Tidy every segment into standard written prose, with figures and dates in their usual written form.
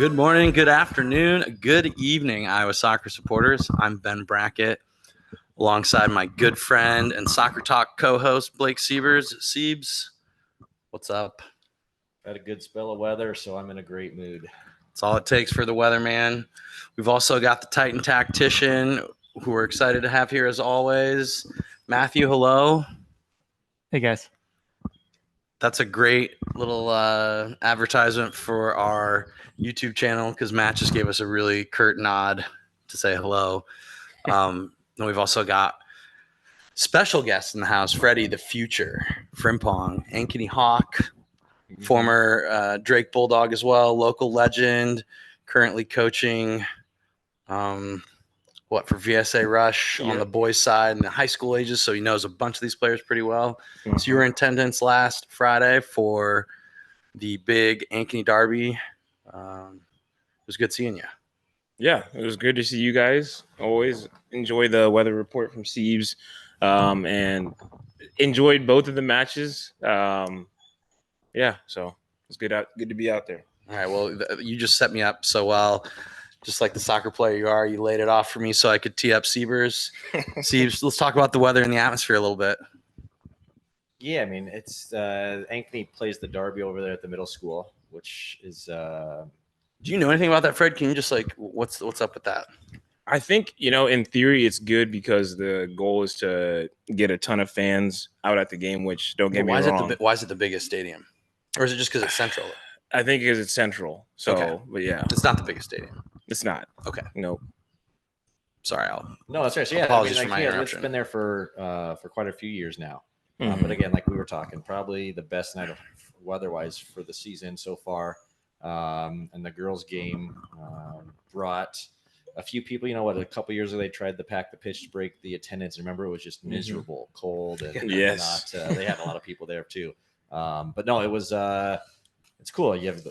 Good morning, good afternoon, good evening, Iowa soccer supporters. I'm Ben Brackett, alongside my good friend and Soccer Talk co-host Blake Siebers. Siebes, what's up? Had a good spell of weather, so I'm in a great mood. That's all it takes for the weatherman. We've also got the Titan tactician, who we're excited to have here as always. Matthew, hello. Hey, guys. That's a great little advertisement for our YouTube channel because Matt just gave us a really curt nod to say hello. And we've also got special guests in the house, Freddie the Future, Frimpong, Ankeny Hawk, former Drake Bulldog as well, local legend, currently coaching for VSA Rush on the boys' side and the high school ages, so he knows a bunch of these players pretty well. So you were in attendance last Friday for the big Ankeny Derby. It was good seeing you. Yeah, it was good to see you guys. Always enjoy the weather report from Siebes, and enjoyed both of the matches. So it's good to be out there. All right, well, you just set me up so well. Just like the soccer player you are, you laid it off for me so I could tee up Siebers. Siebes, let's talk about the weather and the atmosphere a little bit. Yeah, I mean, it's Ankeny plays the Derby over there at the middle school, which is. Do you know anything about that, Fred? Can you just what's up with that? I think, in theory, it's good because the goal is to get a ton of fans out at the game, which don't get me wrong. Why is it the biggest stadium? Or is it just because it's central? I think because it's central. So, okay. But yeah. It's not the biggest stadium. It's not. Okay. Nope. Sorry, I'll. No, that's right. So, yeah, apologies for my interruption. It's been there for quite a few years now. But again, like we were talking, probably the best night of weather-wise for the season so far. And the girls' game brought a few people. You know what? A couple years ago, they tried to pack the pitch to break the attendance. Remember, it was just miserable, cold, and yes, they had a lot of people there too. But no, it was. It's cool. You have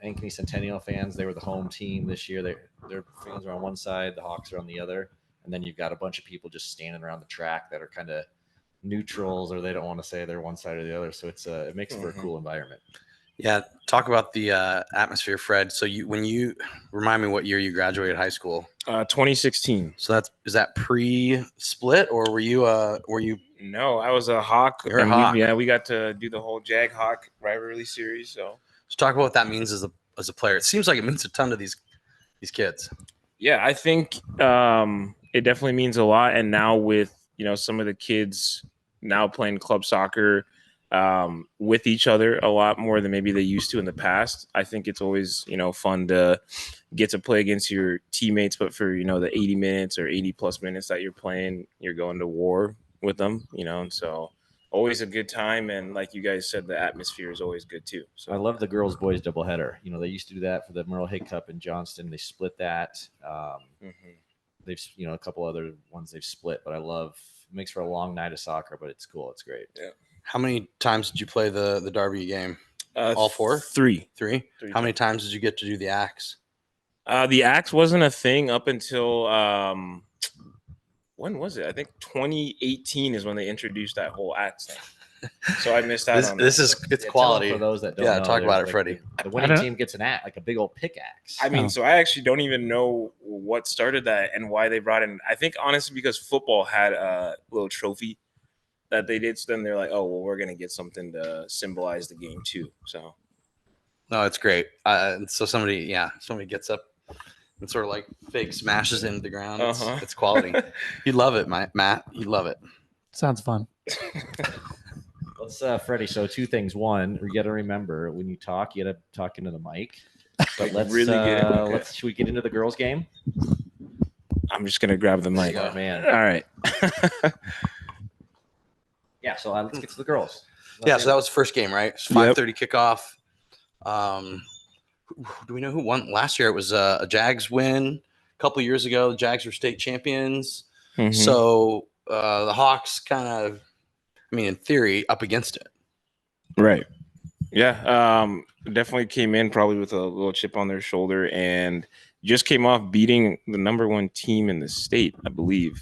Ankeny Centennial fans. They were the home team this year. Their fans are on one side, the Hawks are on the other, and then you've got a bunch of people just standing around the track that are kind of neutrals, or they don't want to say they're one side or the other. So it makes for a cool environment. Yeah, talk about the atmosphere, Fred. So when you remind me what year you graduated high school? 2016. So is that pre-split, or were you? No, I was a Hawk. You're a Hawk. We got to do the whole Jag Hawk rivalry series. So talk about what that means as a player. It seems like it means a ton to these kids. Yeah, I think it definitely means a lot. And now with some of the kids now playing club soccer with each other a lot more than maybe they used to in the past. I think it's always, fun to get to play against your teammates, but for, the 80 minutes or 80 plus minutes that you're playing, you're going to war with them, and so always a good time. And like you guys said, the atmosphere is always good too. So I love the girls boys doubleheader. They used to do that for the Merle Hay Cup in Johnston. They split that. They've, a couple other ones they've split, but I love, it makes for a long night of soccer, but it's cool. It's great. Yeah. How many times did you play the Derby game? All four? Three. How many times did you get to do the axe? The axe wasn't a thing up until when was it? I think 2018 is when they introduced that whole axe thing. So I missed out on this. It's quality. For those that don't know, talk about it, Freddie. The winning team gets an axe, like a big old pickaxe. I mean, so I actually don't even know what started that and why they brought in. I think honestly because football had a little trophy that they did. So then they're like, oh, well, we're going to get something to symbolize the game too. So. No, it's great. So somebody gets up and sort of like fake smashes into the ground. It's quality. You love it, Matt. You love it. Sounds fun. Let's, Freddie. So two things. One, you got to remember when you talk, you got to talk into the mic. But let's really good. Okay. Should we get into the girls' game? I'm just gonna grab the mic. Oh man! All right. Yeah. So let's get to the girls. So that was the first game, right? 5:30 kickoff. Do we know who won last year? It was a Jags win. A couple years ago, the Jags were state champions. So the Hawks kind of, in theory, up against it. Right. Yeah. Definitely came in probably with a little chip on their shoulder and just came off beating the number one team in the state, I believe.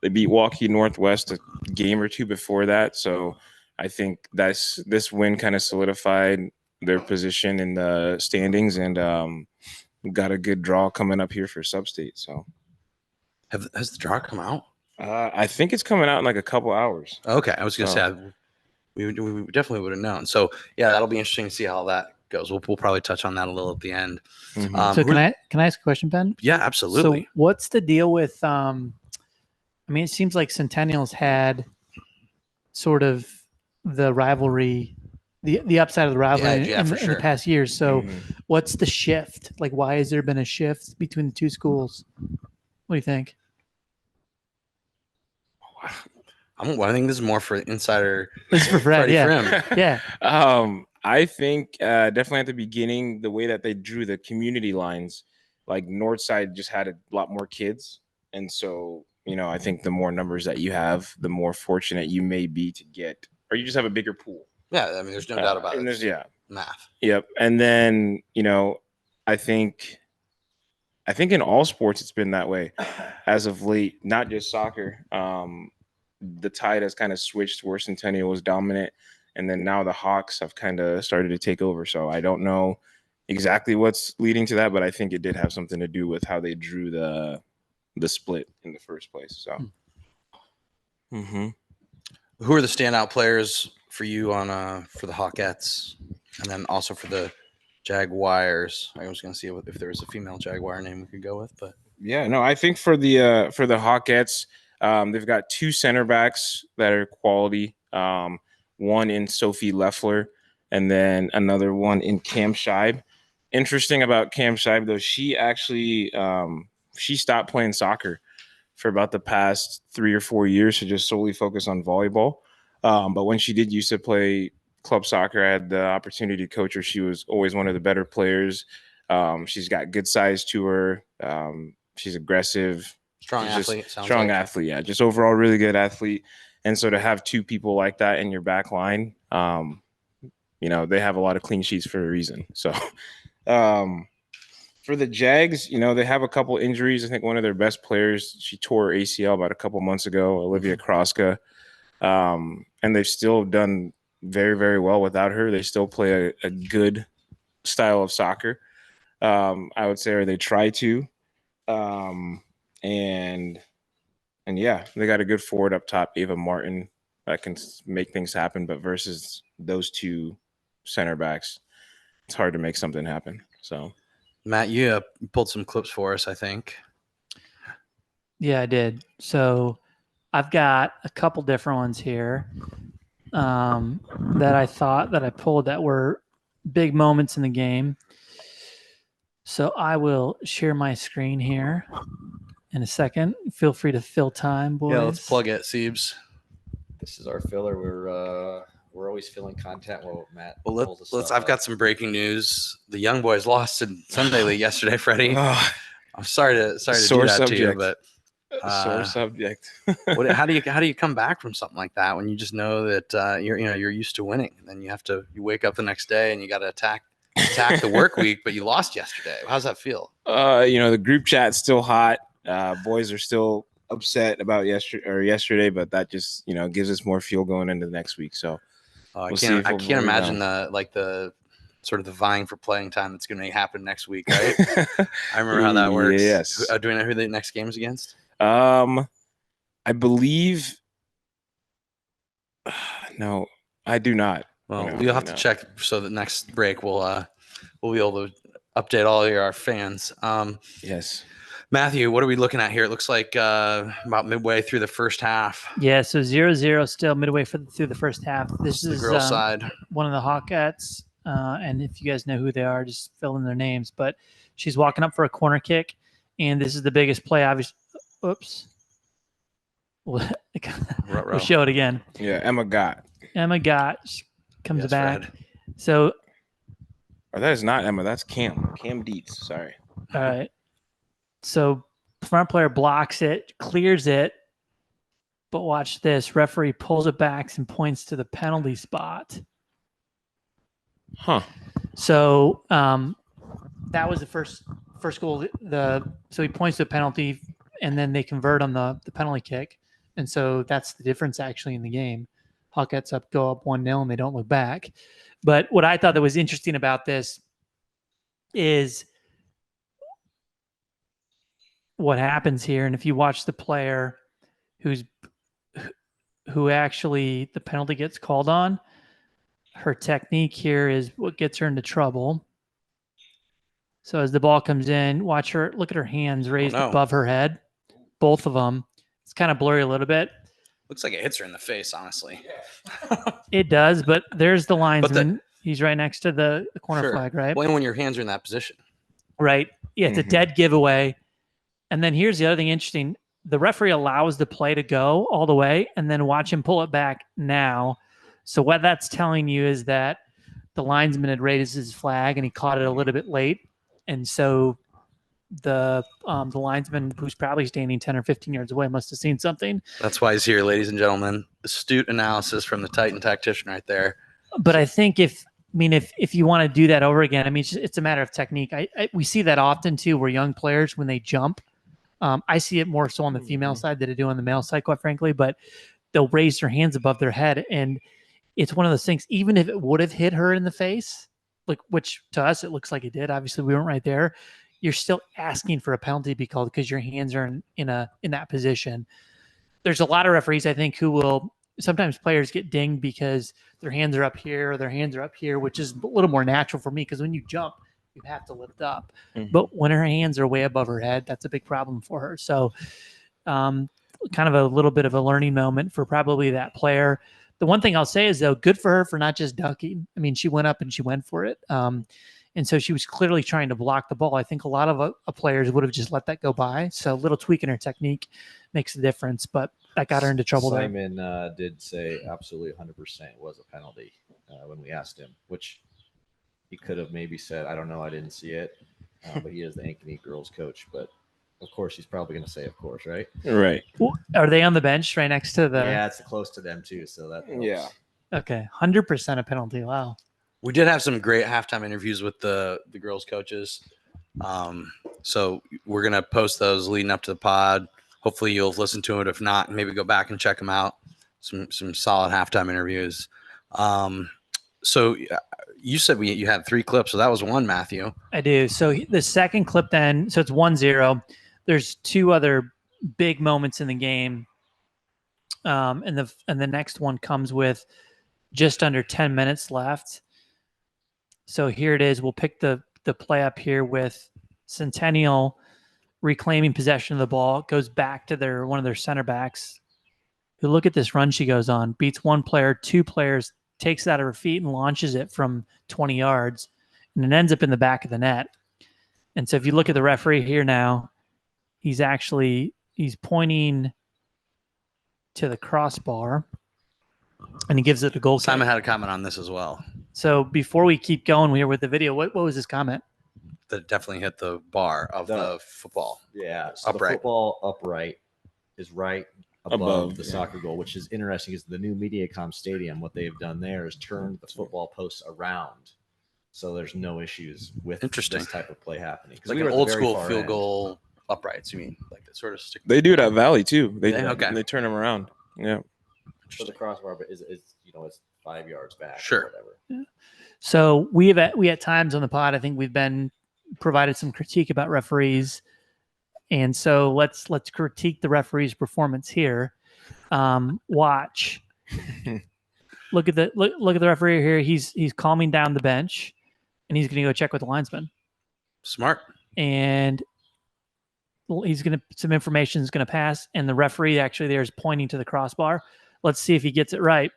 They beat Waukee Northwest a game or two before that. So I think this win kind of solidified their position in the standings, and got a good draw coming up here for Sub-State. So Has the draw come out? I think it's coming out in like a couple hours. Okay, I was gonna So- say we definitely would have known. So yeah, that'll be interesting to see how that goes. We'll probably touch on that a little at the end. Mhm. So who- can I ask a question, Ben? Yeah, absolutely. So what's the deal with I mean, it seems like Centennial's had sort of the rivalry, the upside of the rivalry Yeah, in, for in sure. the past years. So Mhm. what's the shift? Like, why has there been a shift between the two schools? What do you think? I think this is more for insider. This is for Fred, Freddie yeah. Frim. Yeah. I think definitely at the beginning, the way that they drew the community lines, like Northside just had a lot more kids. And so, I think the more numbers that you have, the more fortunate you may be to get, or you just have a bigger pool. Yeah, I mean, there's no doubt about And it. there's, yeah. Math. Yep. And then, I think in all sports, it's been that way as of late, not just soccer. The tide has kind of switched where Centennial was dominant. And then now the Hawks have kind of started to take over. So I don't know exactly what's leading to that, but I think it did have something to do with how they drew the split in the first place. So, Who are the standout players for you on for the Hawkettes, and then also for the Jaguars? I was going to see if there was a female Jaguar name we could go with, but yeah, no, I think for the Hawkettes, they've got two center backs that are quality. One in Sophie Leffler, and then another one in Cam Scheib. Interesting about Cam Scheib, though, she actually she stopped playing soccer for about the past 3 or 4 years to just solely focus on volleyball. But when she did used to play club soccer, I had the opportunity to coach her. She was always one of the better players. She's got good size to her. She's aggressive. strong She's just athlete. Sounds strong like. athlete, yeah. Just overall really good athlete. And so to have two people like that in your back line, they have a lot of clean sheets for a reason. So for the Jags, they have a couple injuries. I think one of their best players, she tore her ACL about a couple months ago, Olivia Kroska. And they've still done very, very well without her. They still play a good style of soccer, I would say, or they try to. And yeah, they got a good forward up top, Ava Martin, that can make things happen. But versus those two center backs, it's hard to make something happen. So, Matt, you pulled some clips for us, I think. Yeah, I did. So I've got a couple different ones here that I thought that I pulled that were big moments in the game. So I will share my screen here in a second. Feel free to fill time, boys. Yeah, let's plug it, Siebes. This is our filler. We're always filling content. Well, Matt. Well, pulls the let's. stuff I've got up. some breaking news. The Young Boys lost in Sunday League yesterday, Freddie. I'm sorry to do Sore that to you, subject. but sore subject. how do you come back from something like that when you just know that you're used to winning? And then you wake up the next day and you got to attack the work week, but you lost yesterday. How's that feel? The group chat's still hot. Boys are still upset about yesterday, but that just gives us more fuel going into the next week. So I we'll see if can't we'll imagine rebound. the sort of the vying for playing time that's going to happen next week, right? I remember how that works. Yes. Do we know who the next game is against? I believe. No, I do not. Well, we'll have to check so that next break we'll be able to update all of our fans. Yes. Matthew, what are we looking at here? It looks like about midway through the first half. Yeah, so 0-0 still midway through the first half. This The is girl side. one of the Hawkettes, and if you guys know who they are, just fill in their names. But she's walking up for a corner kick, and this is the biggest play. Obviously, oops. We'll show it again. Yeah, Emma Gott. She comes Yes, back. Fred. So, Or that is not Emma. That's Cam. Cam Dietz. Sorry. all right. So front player blocks it, clears it, but watch this. Referee pulls it back and points to the penalty spot. Huh. So that was the first goal. So he points to a penalty, and then they convert on the penalty kick, and so that's the difference actually in the game. Hawkettes go up 1-0 and they don't look back. But what I thought that was interesting about this is what happens here. And if you watch the player who actually the penalty gets called on, her technique here is what gets her into trouble. So as the ball comes in, watch her, look at her hands raised above her head, both of them. It's kind of blurry a little bit. Looks like it hits her in the face, honestly. It does, but there's the linesman. He's right next to the corner flag, right? Well, when your hands are in that position. Right. Yeah, it's a dead giveaway. And then here's the other thing interesting. The referee allows the play to go all the way and then watch him pull it back now. So what that's telling you is that the linesman had raised his flag and he caught it a little bit late. And so the linesman, who's probably standing 10 or 15 yards away, must have seen something. That's why he's here, ladies and gentlemen. Astute analysis from the Titan tactician right there. But I think if you want to do that over again, I mean, it's a matter of technique. We see that often too, where young players, when they jump, I see it more so on the female side than I do on the male side, quite frankly, but they'll raise their hands above their head. And it's one of those things, even if it would have hit her in the face, like, which to us, it looks like it did. Obviously we weren't right there. You're still asking for a penalty to be called because your hands are in that position. There's a lot of referees, I think, who will, sometimes players get dinged because their hands are up here or their hands are up here, which is a little more natural for me because when you jump, you have to lift up. But when her hands are way above her head, that's a big problem for her. So kind of a little bit of a learning moment for probably that player. The one thing I'll say is, though, good for her for not just ducking. I mean, she went up and she went for it. And so she was clearly trying to block the ball. I think a lot of players would have just let that go by. So a little tweak in her technique makes a difference, but that got her into trouble. Simon did say absolutely 100% was a penalty when we asked him, which he could have maybe said, I don't know, I didn't see it. But he is the Ankeny girls coach. But of course, he's probably going to say, of course, right? Right. Are they on the bench right next to the? Yeah, it's close to them too. So that helps. Yeah. Okay, 100% a penalty. Wow. We did have some great halftime interviews with the girls coaches. So we're going to post those leading up to the pod. Hopefully you'll listen to it. If not, maybe go back and check them out. Some solid halftime interviews. So you said you had 3 clips. So that was one, Matthew. I do. So the second clip then, so it's 1-0. There's 2 other big moments in the game. And the next one comes with just under 10 minutes left. So here it is. We'll pick the play up here with Centennial reclaiming possession of the ball. It goes back to one of their center backs. Who, look at this run she goes on. Beats 1 player, 2 players, takes it out of her feet and launches it from 20 yards. And it ends up in the back of the net. And so if you look at the referee here now, he's pointing to the crossbar. And he gives it a goal. Simon had a comment on this as well. So before we keep going here with the video, what was his comment? That definitely hit the bar of the football. Yeah, so upright. The football upright is right above the soccer goal, which is interesting because the new Mediacom Stadium, what they've done there is turned the football posts around. So there's no issues with this type of play happening. Like an old school field goal uprights, you mean? Like that sort of stick. They do it at Valley too. They turn them around. Yeah. So the crossbar is it's 5 yards back. Sure. Or whatever. Yeah. So we at times on the pod, I think we've been provided some critique about referees, and so let's critique the referee's performance here. Watch. Look at the referee here. He's calming down the bench, and he's going to go check with the linesman. Smart. And some information is going to pass, and the referee actually there is pointing to the crossbar. Let's see if he gets it right.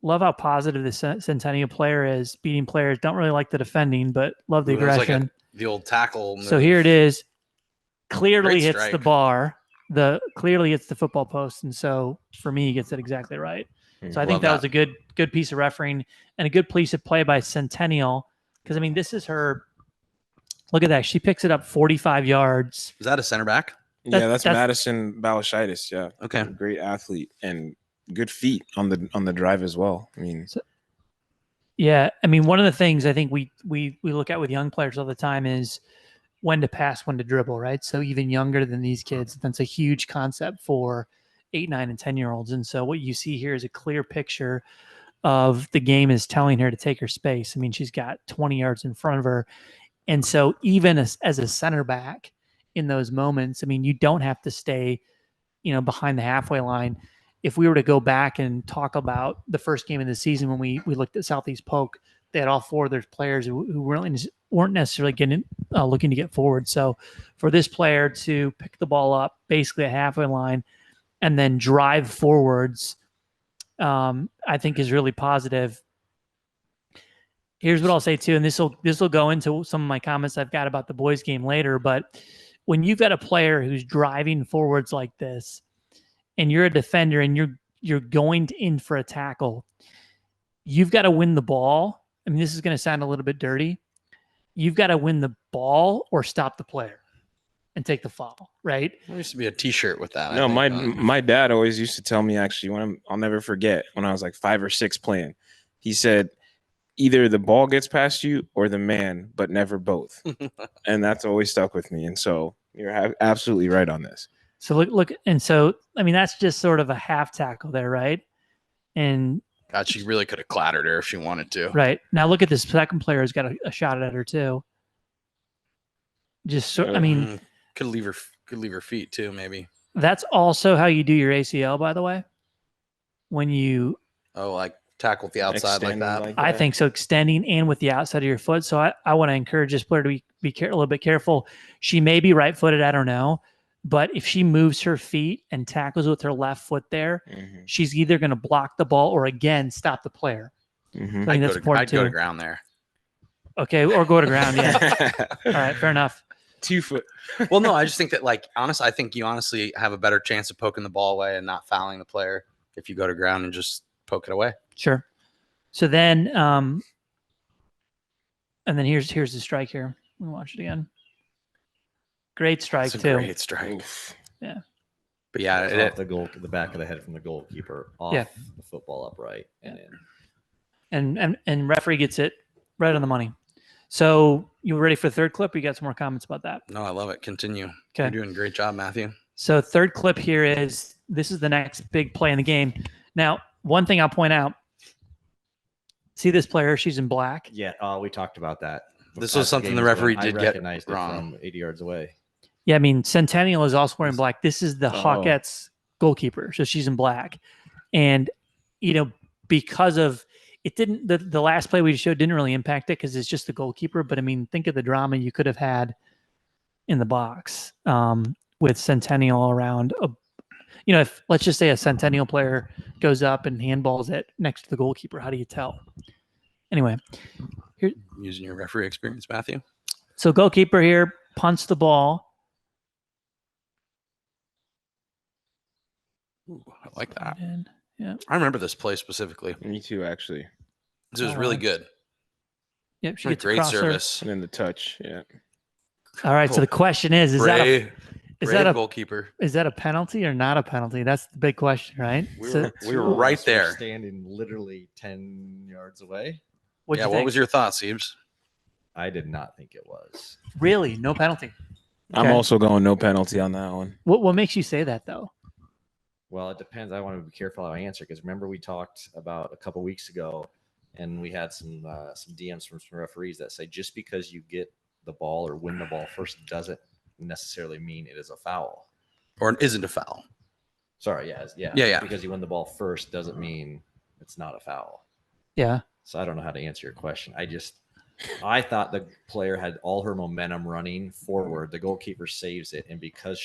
Love how positive the Centennial player is. Beating players, don't really like the defending, but love the aggression. Like the old tackle move. So here it is. Clearly hits the bar. Clearly hits the football post, and so for me, he gets it exactly right. So I think that was a good piece of refereeing and a good piece of play by Centennial, because I mean this is her. Look at that. She picks it up 45 yards. Is that a center back? That's Madison Balashitis. Yeah. Okay. Great athlete and good feet on the drive as well. I mean, one of the things I think we look at with young players all the time is when to pass, when to dribble, right? So even younger than these kids, that's a huge concept for 8, 9, and 10-year-olds. And so what you see here is a clear picture of the game is telling her to take her space. I mean, she's got 20 yards in front of her. And so even as a center back in those moments, I mean, you don't have to stay, behind the halfway line. If we were to go back and talk about the first game of the season when we looked at Southeast Polk, they had all 4 of their players who weren't necessarily looking to get forward. So for this player to pick the ball up basically at halfway line and then drive forwards, I think is really positive. Here's what I'll say too, and this will go into some of my comments I've got about the boys game later, but when you've got a player who's driving forwards like this and you're a defender and you're going in for a tackle, you've got to win the ball. I mean, this is going to sound a little bit dirty. You've got to win the ball or stop the player and take the foul, right? There used to be a T-shirt with that. No, my dad always used to tell me, actually, I'll never forget when I was like 5 or 6 playing. He said, either the ball gets past you or the man, but never both. And that's always stuck with me. And so you're absolutely right on this. So look, and so I mean that's just sort of a half tackle there, right? And God, she really could have clattered her if she wanted to. Right now, look at this second player who's got a shot at her too. I mean, could leave her feet too, maybe. That's also how you do your ACL, by the way. When you like tackle with the outside like that. I think so, extending and with the outside of your foot. So I want to encourage this player to be a little bit careful. She may be right-footed, I don't know. But if she moves her feet and tackles with her left foot there, she's either going to block the ball or, again, stop the player. I think that's important too. I'd go to ground there. Okay, or go to ground, yeah. All right, fair enough. 2 foot. Well, no, I just think that, I think you honestly have a better chance of poking the ball away and not fouling the player if you go to ground and just poke it away. Sure. So then, and then here's the strike here. Let me watch it again. Great strike too. Great strike. Oof. Yeah. But yeah, off the back of the head from the goalkeeper, off the football upright, and in. And referee gets it right on the money. So you ready for the third clip? Or you got some more comments about that? No, I love it. Continue. Okay. You're doing a great job, Matthew. So third clip here is the next big play in the game. Now, one thing I'll point out. See this player? She's in black. Yeah. We talked about that. This was something the referee did get wrong. From 80 yards away. Yeah, I mean, Centennial is also wearing black. This is the Hawkettes goalkeeper, so she's in black. And, because of it didn't the last play we showed didn't really impact it because it's just the goalkeeper. But I mean, think of the drama you could have had in the box with Centennial around. If let's just say a Centennial player goes up and handballs it next to the goalkeeper, how do you tell? Anyway, here using your referee experience, Matthew. So goalkeeper here punts the ball. Ooh, I like that. Yeah, I remember this play specifically. Me too, actually. It was really good. Yep, she gets great service. And then the touch, yeah. All right, so the question is that a goalkeeper? Is that a penalty or not a penalty? That's the big question, right? We were right there, standing literally 10 yards away. What was your thought, Siebes? I did not think it was. Really? No penalty? I'm also going no penalty on that one. What makes you say that, though? Well, it depends. I want to be careful how I answer because remember we talked about a couple weeks ago and we had some DMs from some referees that say just because you get the ball or win the ball first doesn't necessarily mean it is a foul. Or it isn't a foul. Sorry, yeah. Because you win the ball first doesn't mean it's not a foul. Yeah. So I don't know how to answer your question. I thought the player had all her momentum running forward. The goalkeeper saves it, and because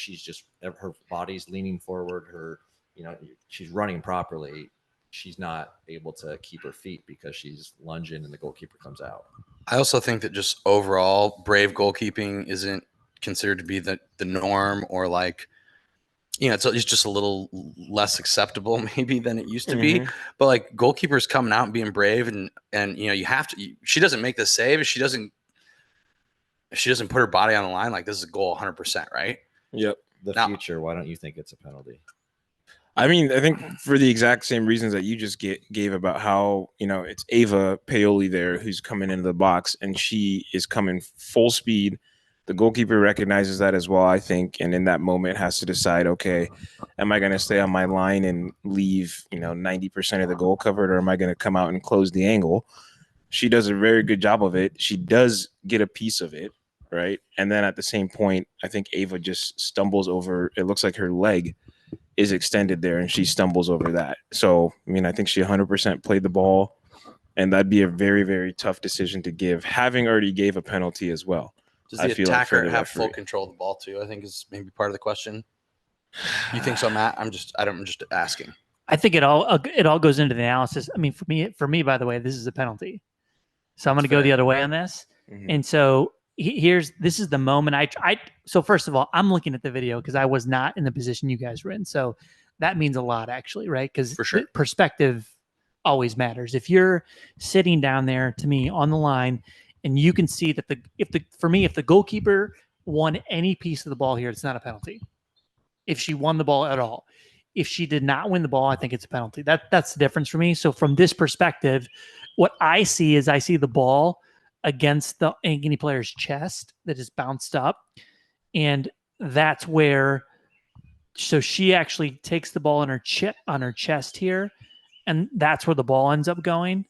her body's leaning forward, she's running properly. She's not able to keep her feet because she's lunging, and the goalkeeper comes out. I also think that just overall, brave goalkeeping isn't considered to be the norm, or it's just a little less acceptable maybe than it used to be. But goalkeepers coming out and being brave and you have to. She doesn't make the save if she doesn't put her body on the line. This is a goal, 100%, right? Yep. Future. Why don't you think it's a penalty? I mean, I think for the exact same reasons that you just gave about how it's Ava Paoli there who's coming into the box and she is coming full speed The goalkeeper recognizes that as well, I think, and in that moment has to decide, okay, am I going to stay on my line and leave, 90% of the goal covered, or am I going to come out and close the angle? She does a very good job of it. She does get a piece of it, right? And then at the same point, I think Ava just stumbles over. It looks like her leg is extended there, and she stumbles over that. So, I think she 100% played the ball, and that'd be a very, very tough decision to give, having already gave a penalty as well. Does the attacker have full control of the ball too? I think is maybe part of the question. You think so, Matt? I'm just asking. I think it all goes into the analysis. I mean, for me, by the way, this is a penalty. So I'm going to go the other way on this. Mm-hmm. And so this is the moment so first of all, I'm looking at the video because I was not in the position you guys were in. So that means a lot actually, right? Because for sure, perspective always matters. If you're sitting down there to me on the line and you can see that if the goalkeeper won any piece of the ball here, it's not a penalty. If she won the ball at all. If she did not win the ball, I think it's a penalty. That's the difference for me. So from this perspective, what I see is the ball against the Ankeny player's chest that is bounced up. And that's where, so she actually takes the ball on her chest here, and that's where the ball ends up going.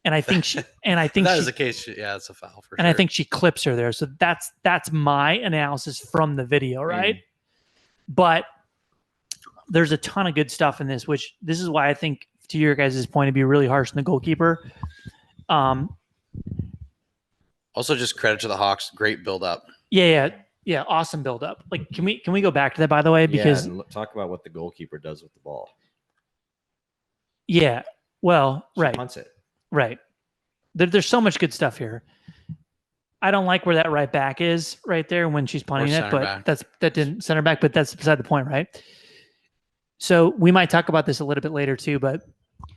And I think that is the case. Yeah, it's a foul for sure. And I think she clips her there. So that's my analysis from the video, right? But there's a ton of good stuff in this, which this is why I think, to your guys' point, it'd be really harsh on the goalkeeper. Also, just credit to the Hawks. Great build up. Yeah. Awesome build up. Like, can we go back to that, by the way? Because and talk about what the goalkeeper does with the ball. Yeah. Well, she right. punts it. Right. There's so much good stuff here. I don't like where that right back is right there when she's punting it, but that didn't center back, but that's beside the point, right? So we might talk about this a little bit later too, but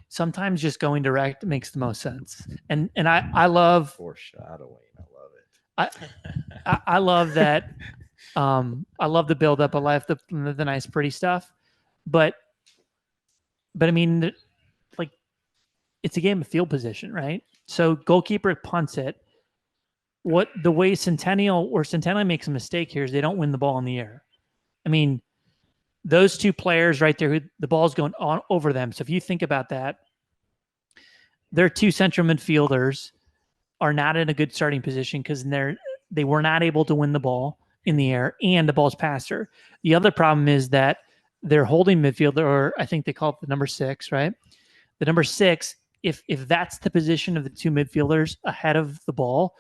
sometimes just going direct makes the most sense. And I love foreshadowing. I love it. I love that. I love the build up. I love the nice, pretty stuff. But I mean, like, it's a game of field position, right? So goalkeeper punts it. The way Centennial makes a mistake here is they don't win the ball in the air. I mean, those two players right there, the ball's going on over them. So if you think about that, their two central midfielders are not in a good starting position because they were not able to win the ball in the air, and the ball's past her. The other problem is that their holding midfielder, or I think they call it the number 6, right? The number 6, if that's the position of the two midfielders ahead of the ball,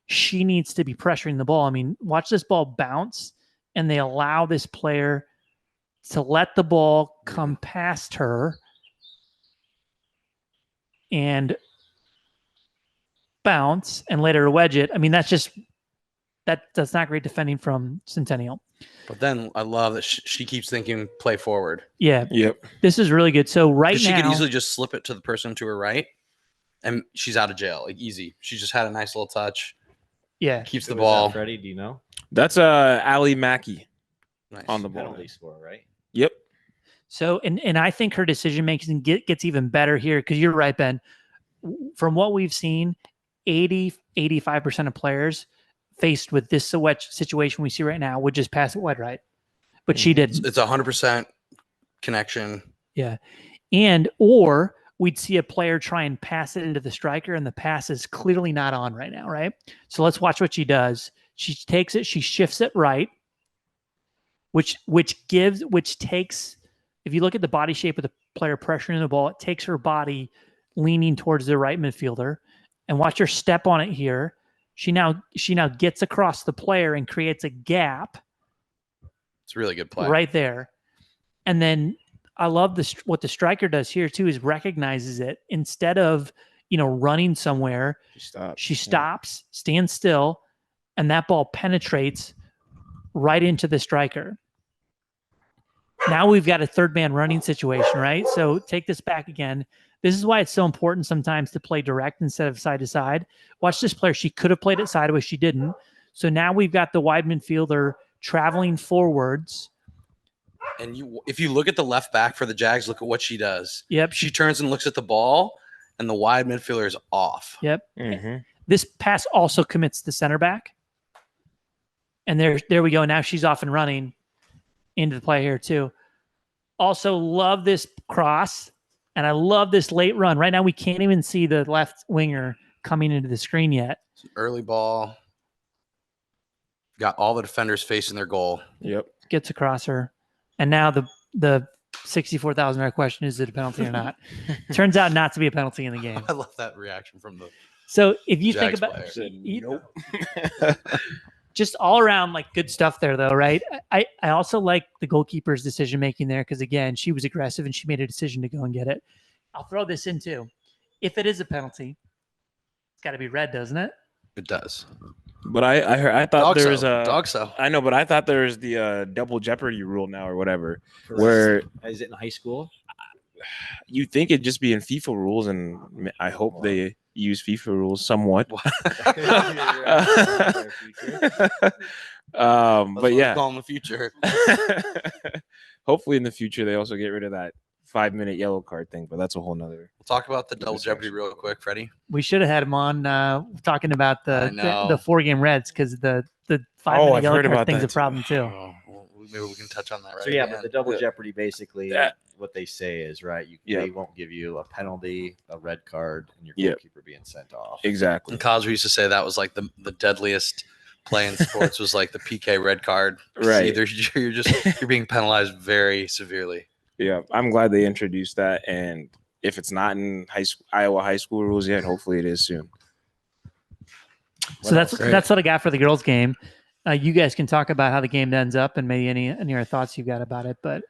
she needs to be pressuring the ball. I mean, watch this ball bounce, and they allow this player to let the ball come past her and bounce and let her wedge it. I mean, that's not great defending from Centennial. But then I love that she keeps thinking play forward. Yeah. Yep. This is really good. So now she could easily just slip it to the person to her right, and she's out of jail. Like, easy. She just had a nice little touch. Yeah. Keeps the ball. Freddie, do you know? That's Ali Mackey on the ball. Penalty score, right? Yep. So, and I think her decision making gets even better here, because you're right, Ben. From what we've seen, 85% of players faced with this situation we see right now would just pass it wide right, but she didn't. It's 100% connection. Yeah, or we'd see a player try and pass it into the striker, and the pass is clearly not on right now, right? So let's watch what she does. She takes it, she shifts it right, which takes. If you look at the body shape of the player pressuring the ball, it takes her body leaning towards the right midfielder. And watch her step on it here. She now gets across the player and creates a gap. It's a really good play right there. And then I love what the striker does here too, is recognizes it. Instead of running somewhere, she stops, stands still, and that ball penetrates right into the striker. Now we've got a third man running situation, right? So take this back again. This is why it's so important sometimes to play direct instead of side to side. Watch this player. She could have played it sideways. She didn't. So now we've got the wide midfielder traveling forwards. And if you look at the left back for the Jags, look at what she does. Yep. She turns and looks at the ball, and the wide midfielder is off. Yep. Mm-hmm. This pass also commits the center back. And there we go. Now she's off and running into the play here too. Also love this cross, and I love this late run. Right now we can't even see the left winger coming into the screen yet. Early ball. Got all the defenders facing their goal. Yep. Gets across her. And now the $64,000 question, is it a penalty or not? Turns out not to be a penalty in the game. I love that reaction from the So if you Jags think about player. just all around like good stuff there though, right? I also like the goalkeeper's decision making there because again, she was aggressive and she made a decision to go and get it. I'll throw this in too. If it is a penalty, it's got to be red, doesn't it? It does. But I thought there was a dog so. I know, but I thought there was the double jeopardy rule now or whatever. Correct. Where Is it in high school? you think it'd just be in FIFA rules, and I hope they use FIFA rules somewhat. But yeah, call in the future. Hopefully in the future they also get rid of that 5-minute yellow card thing, but that's a whole nother. We'll talk about the double jeopardy real quick, Freddie. We should have had him on talking about the 4-game reds because the 5-minute yellow card thing's a problem too. Well, maybe we can touch on that right So yeah, again. but the double jeopardy basically what they say is right. They won't give you a penalty, a red card, and your goalkeeper being sent off. Exactly. And Cosby used to say that was like the deadliest play in sports was like the PK red card. Right. Either you're being penalized very severely. Yeah, I'm glad they introduced that, and if it's not in Iowa high school rules yet, hopefully it is soon. So that's what I got for the girls' game. You guys can talk about how the game ends up and maybe any other thoughts you've got about it, but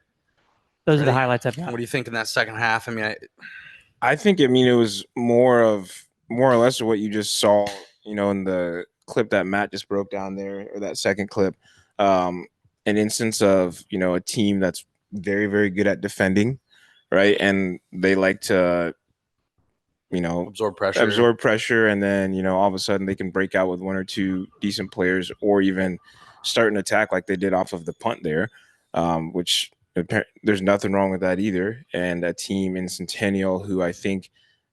those are the highlights I've got. What do you think in that second half? I mean, I think it was more or less of what you just saw, in the clip that Matt just broke down there, or that second clip. An instance of, a team that's very, very good at defending, right? And they like to, absorb pressure. And then, all of a sudden they can break out with one or two decent players or even start an attack like they did off of the punt there, which there's nothing wrong with that either. And a team in Centennial who I think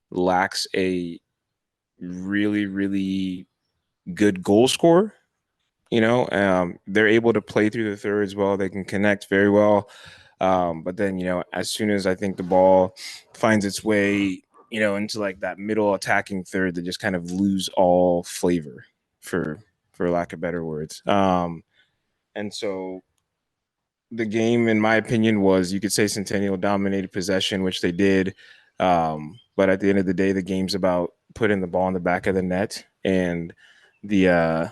lacks a really, really good goal scorer. They're able to play through the thirds well. They can connect very well. But then, as soon as I think the ball finds its way, into like that middle attacking third, they just kind of lose all flavor, for lack of better words. And so the game, in my opinion, was, you could say Centennial dominated possession, which they did. But at the end of the day, the game's about putting the ball in the back of the net, and the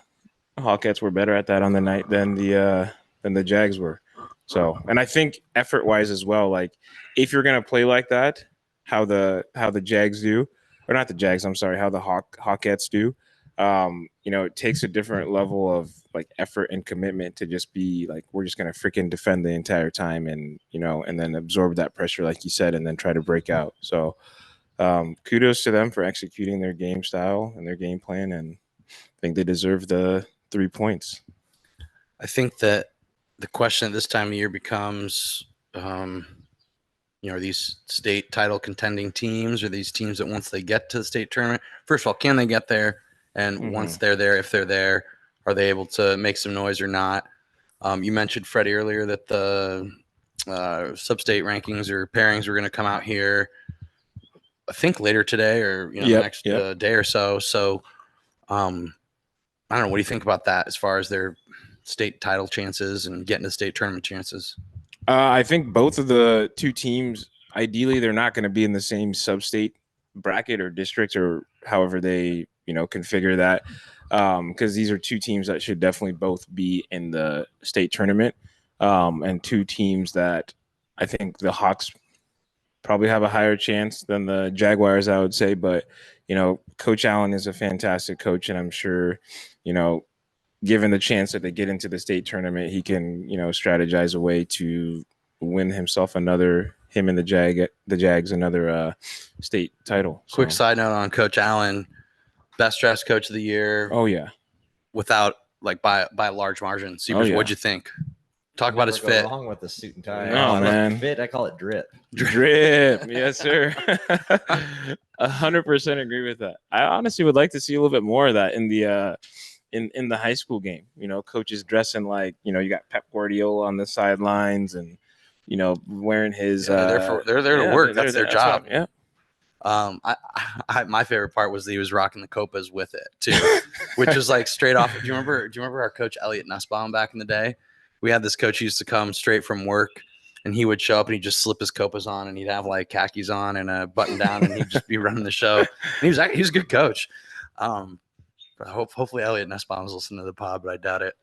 Hawkettes were better at that on the night than the Jags were. So, and I think effort-wise as well, like if you're gonna play like that, how the Jags do, or not the Jags, I'm sorry, how the Hawkettes do, it takes a different level of like effort and commitment to just be like, we're just gonna freaking defend the entire time, and and then absorb that pressure, like you said, and then try to break out. So, kudos to them for executing their game style and their game plan, and I think they deserve the 3 points. I think that the question at this time of year becomes, are these state title contending teams, or these teams that once they get to the state tournament, first of all, can they get there? And once they're there, if they're there, are they able to make some noise or not? You mentioned, Freddie, earlier that the sub-state rankings or pairings were going to come out here, I think later today or the next day or so. So I don't know. What do you think about that as far as their state title chances and getting to state tournament chances? I think both of the two teams, ideally, they're not going to be in the same sub-state bracket or district, or however they, configure that, because these are two teams that should definitely both be in the state tournament, and two teams that I think the Hawks probably have a higher chance than the Jaguars, I would say. But, Coach Allen is a fantastic coach, and I'm sure, given the chance that they get into the state tournament, he can, strategize a way to win himself him and the Jags another state title. So. Quick side note on Coach Allen, best dressed coach of the year. Oh yeah, without like by a large margin. Seepers, what'd you think? Talk about his fit. Along with the suit and tie. No, man. Fit. I call it drip. Drip. Yes, sir. 100% agree with that. I honestly would like to see a little bit more of that in the in the high school game. Coaches dressing like, you got Pep Guardiola on the sidelines and, wearing his. They're there to work. That's their job. Yeah. My favorite part was that he was rocking the copas with it too, which was like straight off. Do you remember our coach Elliot Nussbaum back in the day? We had this coach who used to come straight from work, and he would show up and he'd just slip his copas on, and he'd have like khakis on and a button down, and he'd just be running the show. And he was a good coach. But hopefully Elliot Nussbaum is listening to the pod, but I doubt it.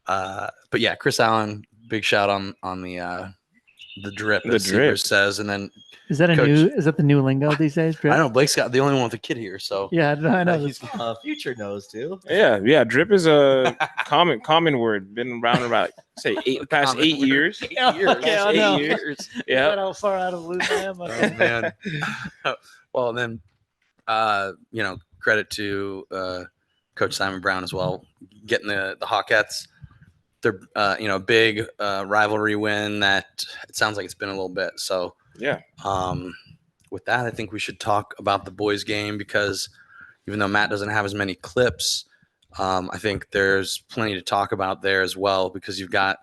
But yeah, Chris Allen, big shout on the drip, as Seaver says, and then is that the new lingo these days? Drip? I know Blake's got the only one with a kid here, so yeah, I know. He's future knows too. Yeah. Drip is a common word. Been around about say 8 years. 8 years. Okay, 8 years. Yeah. Is that how far out of the loop I am? Oh man. Well, and then credit to Coach Simon Brown as well, getting the Hawkettes. They're a big rivalry win that it sounds like it's been a little bit. So yeah. With that, I think we should talk about the boys' game, because even though Matt doesn't have as many clips, I think there's plenty to talk about there as well, because you've got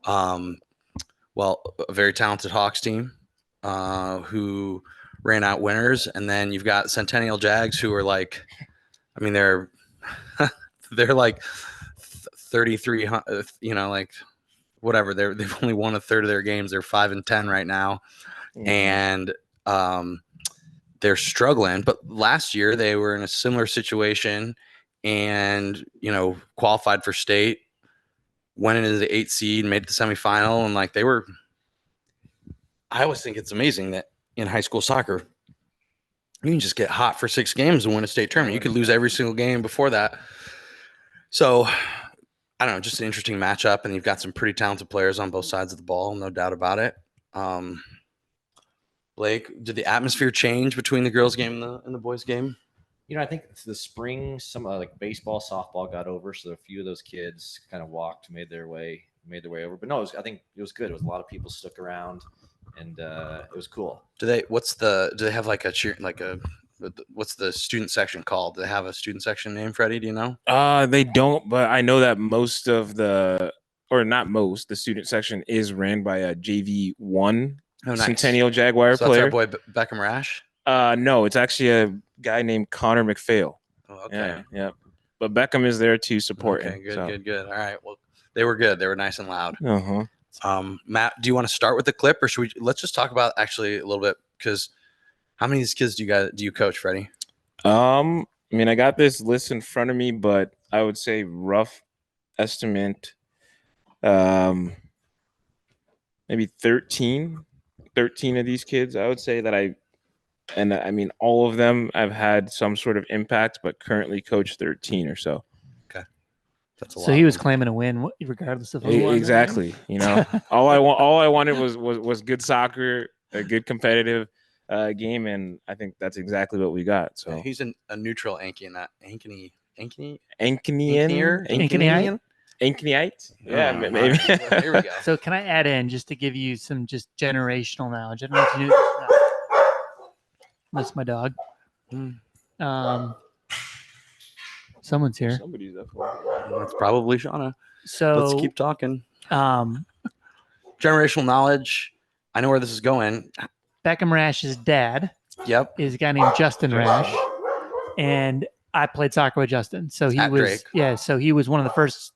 a very talented Hawks team who ran out winners, and then you've got Centennial Jags who are like, I mean, they're like 3,300, like whatever. They've only won a third of their games. They're 5-10 right now, and they're struggling. But last year they were in a similar situation, and qualified for state, went into the 8th seed, made the semifinal, and like they were. I always think it's amazing that in high school soccer, you can just get hot for 6 games and win a state tournament. You could lose every single game before that. So, I don't know, just an interesting matchup, and you've got some pretty talented players on both sides of the ball, no doubt about it. Blake, did the atmosphere change between the girls' game and the boys' game? I think it's the spring, some like baseball, softball got over, so a few of those kids kind of made their way over. But no, I think it was good. It was a lot of people stuck around, and it was cool. Do they have like a cheer, like a, what's the student section called? Do they have a student section name, Freddie? Do you know? They don't, but I know that the student section is ran by a JV1 Centennial Jaguar so player. That's our boy Beckham Rash? No, it's actually a guy named Connor McPhail. Oh, okay. Yeah. But Beckham is there to support him. Good. All right. Well, they were good. They were nice and loud. Uh-huh. Matt, do you want to start with the clip, or let's just talk about actually a little bit, because how many of these kids do you coach, Freddie? I mean, I got this list in front of me, but I would say rough estimate, maybe 13 of these kids. I would say that I mean, all of them I've had some sort of impact, but currently coach 13 or so. Okay. That's a lot. So he was claiming a win regardless of who won. Exactly. All I wanted was good soccer, a good competitive game, and I think that's exactly what we got. So he's a neutral Ankeny. Ankenyite? Yeah, maybe. Here we go. So can I add in, just to give you some just generational knowledge? I don't know if you knew. That's my dog. Someone's here. Somebody's up for it. It's probably Shauna. So let's keep talking. Generational knowledge. I know where this is going. Beckham Rash's dad. Yep. Is a guy named Justin Rash, and I played soccer with Justin. So he was Drake. Yeah. So he was one of the first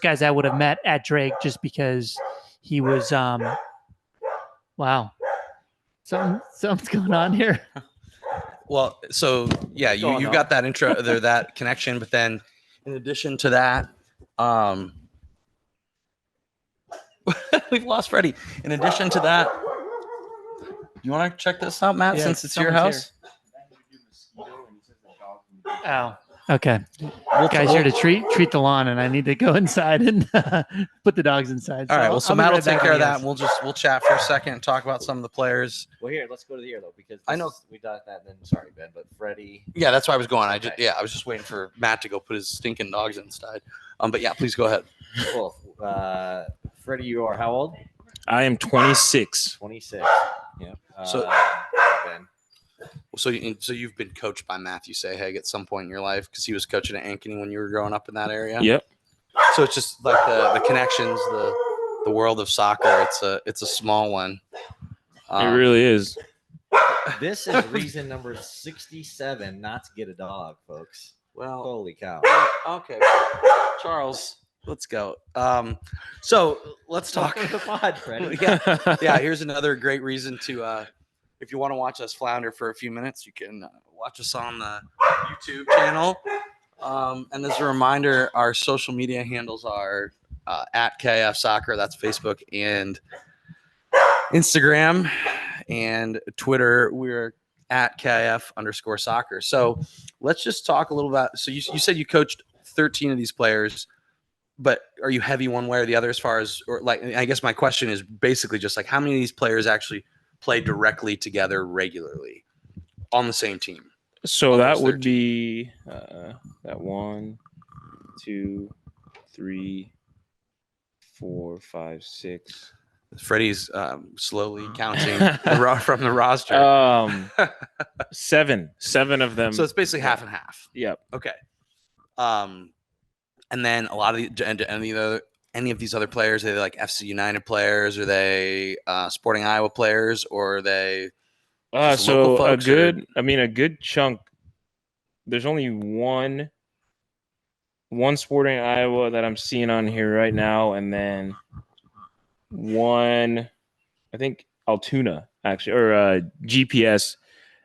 guys I would have met at Drake, just because he was. Wow. Something's going on here. Well, so yeah, you've got that intro there, that connection, but then in addition to that, we've lost Freddie. In addition to that, you want to check this out, Matt, since it's your house? Oh, okay. Guys here to treat the lawn, and I need to go inside and put the dogs inside. All right. Well, so Matt will take care of that, and we'll chat for a second and talk about some of the players. Well, here, let's go to the ear though, because I know we got that. And then sorry, Ben, but Freddie. Yeah, that's where I was going. I was just waiting for Matt to go put his stinking dogs inside. But yeah, please go ahead. Cool. Freddie, you are how old? I am 26. 26. Yeah. So Ben. So you've been coached by Matthew Sahag at some point in your life because he was coaching at Ankeny when you were growing up in that area. Yep. So it's just like the connections, the world of soccer. It's a small one. It really is. This is reason number 67 not to get a dog, folks. Well, Holy cow. okay, Charles, let's go. So let's talk. Welcome to the pod, Freddie. Yeah. Here's another great reason to, if you want to watch us flounder for a few minutes, you can watch us on the YouTube channel. And as a reminder, our social media handles are at KF Soccer. That's Facebook and Instagram, and Twitter. We're at KF_soccer. So let's just talk a little about. So you said you coached 13 of these players, but are you heavy one way or the other as far as, or like, I guess my question is basically just like how many of these players actually play directly together regularly on the same team? So that would be that 1, 2, 3, 4, 5, 6. Freddie's slowly counting from the roster. 7 of them. So it's basically half and half. Yep. Okay. And then a lot of any of these other players, are they like FC United players? Are they Sporting Iowa players? Or are they so a good chunk. There's only one Sporting Iowa that I'm seeing on here right now, and then one, I think Altoona actually, or GPS,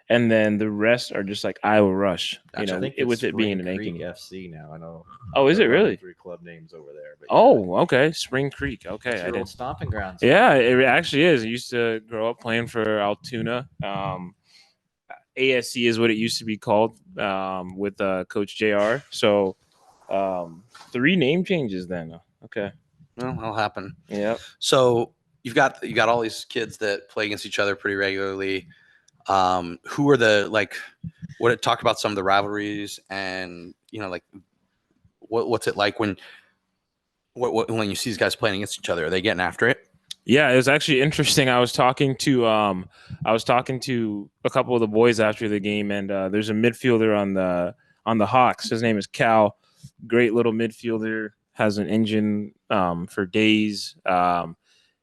and then the rest are just like Iowa Rush. Gotcha. You know, with it being an Ankeny FC now. I know. Oh, is it really? 3 club names over there. But okay, Spring Creek. Okay, it's your old stomping grounds. Yeah, it actually is. I used to grow up playing for Altoona. ASC is what it used to be called with Coach JR. So 3 name changes then. Okay. Well, that'll happen. Yeah. So you got all these kids that play against each other pretty regularly. Who are talk about some of the rivalries and, you know, like what's it like when you see these guys playing against each other? Are they getting after it? Yeah, it was actually interesting. I was talking to a couple of the boys after the game, and there's a midfielder on the Hawks. His name is Cal. Great little midfielder, has an engine for days, and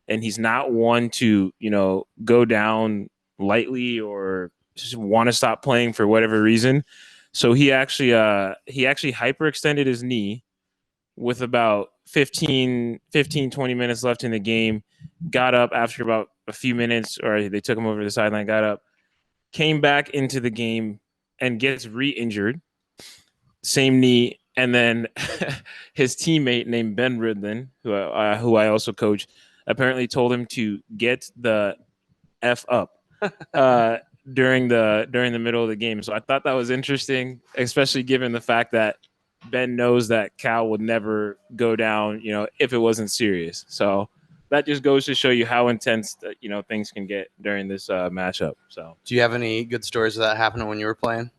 he's not one to, you know, go down lightly or just want to stop playing for whatever reason. So he actually hyperextended his knee with about 15, 20 minutes left in the game. Got up after about a few minutes, or they took him over the sideline, got up, came back into the game, and gets re-injured. Same knee. And then his teammate named Ben Ridlin, who I also coach, apparently told him to get the F up during the middle of the game. So I thought that was interesting, especially given the fact that Ben knows that Cal would never go down, you know, if it wasn't serious. So that just goes to show you how intense, you know, things can get during this matchup. So, do you have any good stories of that happening when you were playing?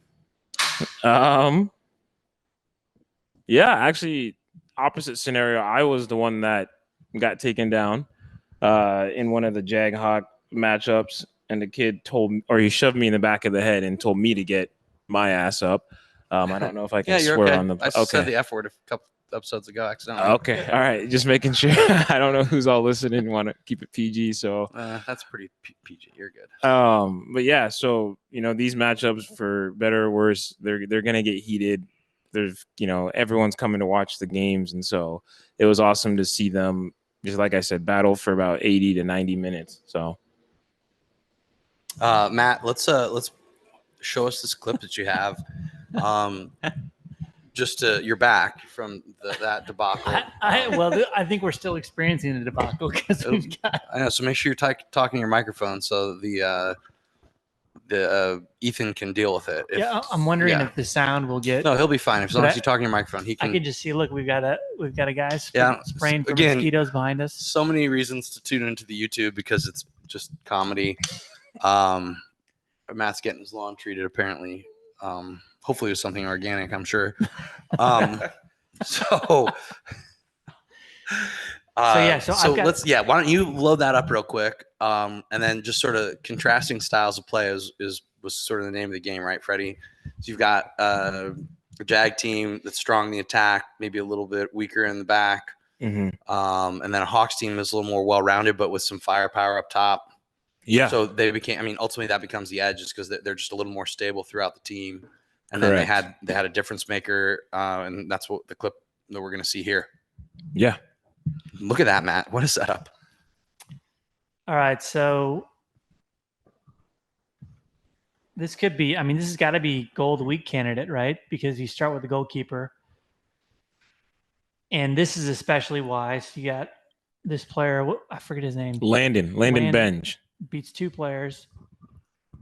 Yeah, actually, opposite scenario. I was the one that got taken down in one of the Jag Hawk matchups, and the kid he shoved me in the back of the head and told me to get my ass up. I don't know if I can swear okay. on the. I said the F word a couple episodes ago accidentally. Okay, all right, just making sure. I don't know who's all listening. Want to keep it PG, so that's pretty PG. You're good. But yeah, so you know, these matchups, for better or worse, they're gonna get heated. There's, you know, everyone's coming to watch the games, and so it was awesome to see them, just like I said, battle for about 80 to 90 minutes. So, Matt, let's show us this clip that you have. Just you're back from that debacle. I think we're still experiencing the debacle because we've got. I know, so make sure you're talking your microphone so the Ethan can deal with it. I'm wondering if the sound will get. No, he'll be fine as long as you're talking your microphone. He can. I can just see. Look, we've got a guy spraying for again, mosquitoes behind us. So many reasons to tune into the YouTube because it's just comedy. Matt's getting his lawn treated apparently. Hopefully it was something organic, I'm sure. So why don't you load that up real quick, and then just sort of contrasting styles of play is was sort of the name of the game, right, Freddie? So you've got a Jag team that's strong in the attack, maybe a little bit weaker in the back. Mm-hmm. And then a Hawks team is a little more well-rounded, but with some firepower up top. Yeah. So they became. I mean, ultimately that becomes the edge, just because they're just a little more stable throughout the team. And Correct. then they had a difference maker, and that's what the clip that we're going to see here. Yeah. Look at that, Matt. What a setup! All right, so this could be. I mean, this has got to be goal of the week candidate, right? Because you start with the goalkeeper, and this is especially why. So you got this player. I forget his name. Landon Benj beats 2 players.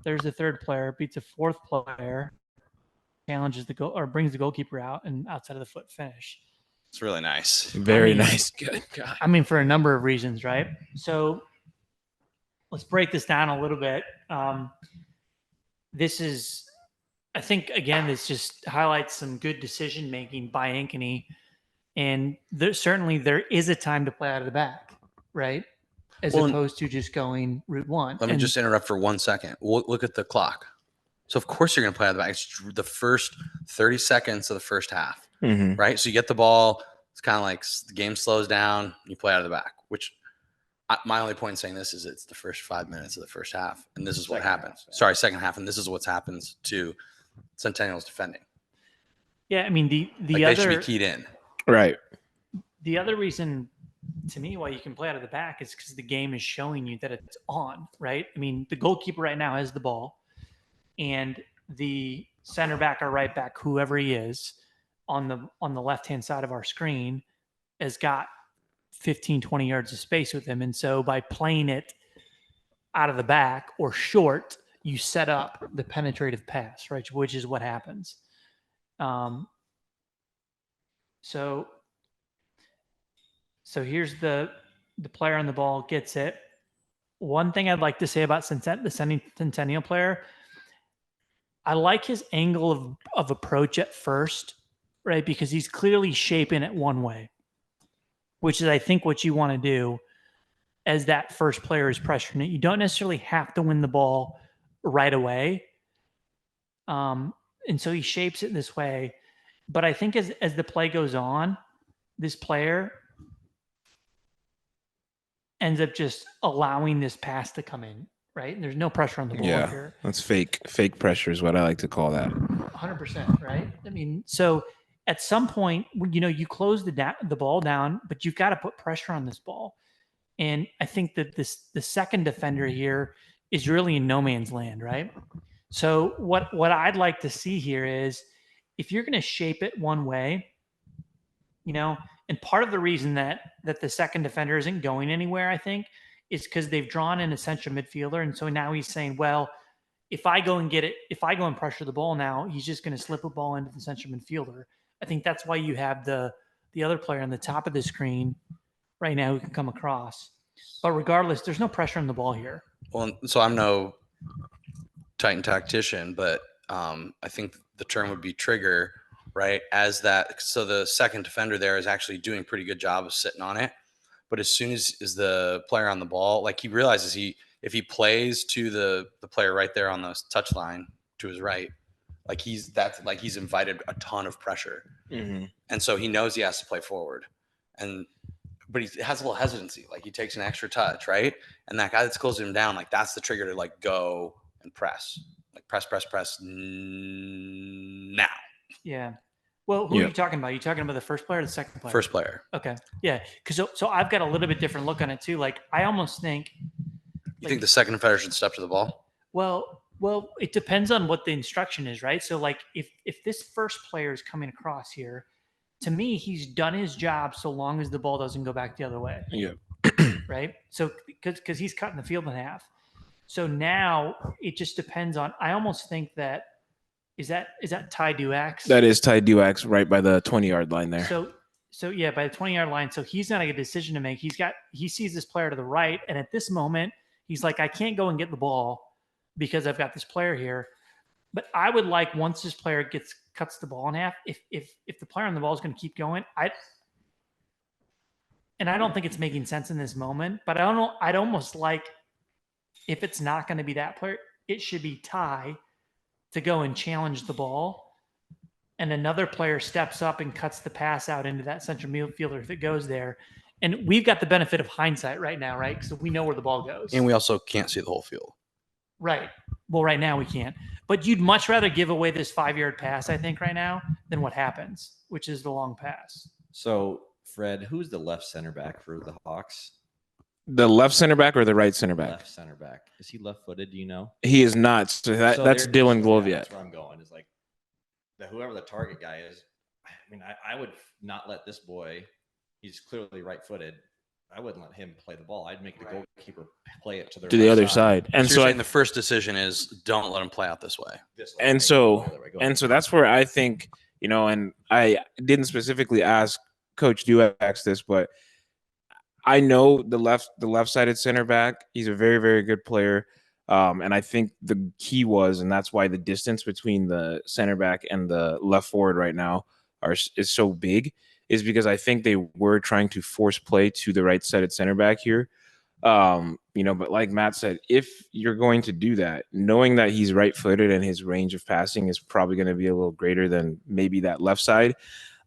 There's the 3rd player, beats a 4th player, challenges the goal or brings the goalkeeper out and outside of the foot finish. It's really nice. Very nice. Good guy. I mean, for a number of reasons, right? So let's break this down a little bit. This is, I think, again, this just highlights some good decision making by Ankeny. And certainly there is a time to play out of the back, right? As opposed to just going route 1. Let me just interrupt for 1 second. Look at the clock. So, of course, you're going to play out of the back. It's the first 30 seconds of the first half, right? So you get the ball. It's kind of like the game slows down. You play out of the back, which my only point in saying this is it's the first 5 minutes of the first half. And this is what happens. Sorry, second half. And this is what happens to Centennial's defending. Yeah, I mean, the they other should be keyed in. Right. The other reason to me why you can play out of the back is because the game is showing you that it's on, right? I mean, the goalkeeper right now has the ball, and the center back or right back, whoever he is, on the left-hand side of our screen has got 15, 20 yards of space with him. And so by playing it out of the back or short, you set up the penetrative pass, right? Which is what happens. So here's the player on the ball gets it. One thing I'd like to say about the Centennial player, I like his angle of approach at first, right? Because he's clearly shaping it one way, which is, I think, what you want to do as that first player is pressuring it. You don't necessarily have to win the ball right away. And so he shapes it this way. But I think as the play goes on, this player ends up just allowing this pass to come in, right? And there's no pressure on the ball here. That's fake pressure is what I like to call that. 100%, right? I mean, so at some point, you close the ball down, but you've got to put pressure on this ball. And I think that the second defender here is really in no man's land, right? So what I'd like to see here is if you're going to shape it one way, and part of the reason that the second defender isn't going anywhere, I think, is because they've drawn in a central midfielder. And so now he's saying, well, if I go and get it, if I go and pressure the ball now, he's just going to slip a ball into the central midfielder. I think that's why you have the other player on the top of the screen right now who can come across. But regardless, there's no pressure on the ball here. Well, so I'm no Titan tactician, but I think the term would be trigger, right? So the second defender there is actually doing a pretty good job of sitting on it. But as soon as the player on the ball, like he realizes if he plays to the player right there on the touchline to his right, he's invited a ton of pressure. Mm-hmm. And so he knows he has to play forward. But he has a little hesitancy. He takes an extra touch, right? And that guy that's closing him down, that's the trigger to go and press. Press now. Yeah. Well, who are you talking about? Are you talking about the first player or the second player? First player. Okay. Yeah. Because so I've got a little bit different look on it too. I almost think. You think the second defender should step to the ball? Well, it depends on what the instruction is, right? So if this first player is coming across here, to me, he's done his job so long as the ball doesn't go back the other way. Yeah. Right. So because he's cutting the field in half. So now it just depends on. I almost think that is that Ty Duax? That is Ty Duax right by the 20-yard line there. So yeah, by the 20-yard line. So he's got a decision to make. He sees this player to the right, and at this moment, he's like, I can't go and get the ball because I've got this player here. But I would like, once this player cuts the ball in half, if the player on the ball is going to keep going, I don't think it's making sense in this moment, but I don't know. I'd almost like, if it's not going to be that player, it should be Ty to go and challenge the ball, and another player steps up and cuts the pass out into that central midfielder if it goes there. And we've got the benefit of hindsight right now, right? Because we know where the ball goes. And we also can't see the whole field. Right. Well, right now we can't. But you'd much rather give away this 5-yard pass, I think, right now, than what happens, which is the long pass. So, Fred, who's the left center back for the Hawks? The left center back or the right center back? Left center back. Is he left-footed? Do you know? He is not. So that's Dylan Gloviat. That's where I'm going. Is like whoever the target guy is. I mean, I would not let this boy. He's clearly right-footed. I wouldn't let him play the ball. I'd make the goalkeeper play it to the other side. And so the first decision is don't let him play out this way. And so that's where I think, and I didn't specifically ask Coach Duax this, but I know the left-sided center back. He's a very, very good player. And I think the key was, and that's why the distance between the center back and the left forward right now is so big, is because I think they were trying to force play to the right-sided center back here. But like Matt said, if you're going to do that, knowing that he's right-footed and his range of passing is probably going to be a little greater than maybe that left side,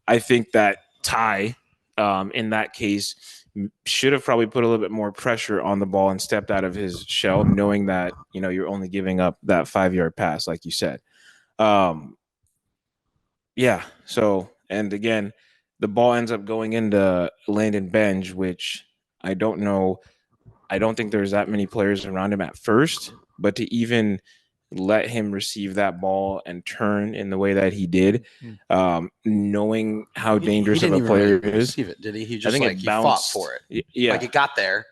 I think that Ty, in that case, should have probably put a little bit more pressure on the ball and stepped out of his shell, knowing that, you're only giving up that 5-yard pass, like you said. So, and again, the ball ends up going into Landon Benj, which I don't know. I don't think there's that many players around him at first, but to even let him receive that ball and turn in the way that he did, knowing how dangerous of a player he is. Receive it, did he? He just he fought for it. Yeah. Like it got there,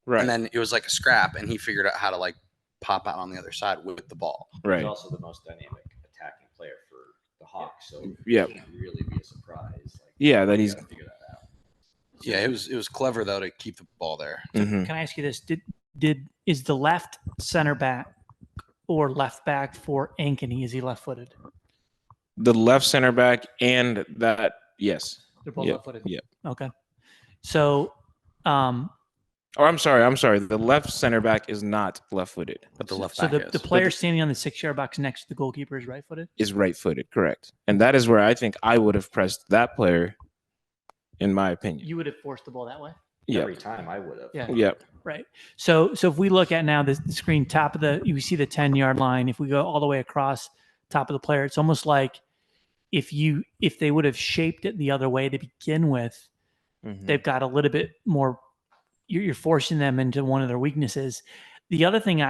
right? And then it was like a scrap, and he figured out how to pop out on the other side with the ball. Right. He's also the most dynamic attacking player for the Hawks, so yeah, it can't really be a surprise. That he's figure that out. Yeah, it was clever though to keep the ball there. Can I ask you this? Is the left center back or left back for Ankeny, is he left-footed? The left center back and that, yes. They're both left-footed. Yeah. Okay. So, I'm sorry. The left center back is not left-footed. But the left back is. The player standing on the 6-yard box next to the goalkeeper is right-footed? Is right-footed, correct. And that is where I think I would have pressed that player, in my opinion. You would have forced the ball that way? Every time I would have. Yeah. Yep. Right. So if we look at now the screen top of you see the 10-yard line. If we go all the way across top of the player, it's almost like if they would have shaped it the other way to begin with, they've got a little bit more. You're forcing them into one of their weaknesses. The other thing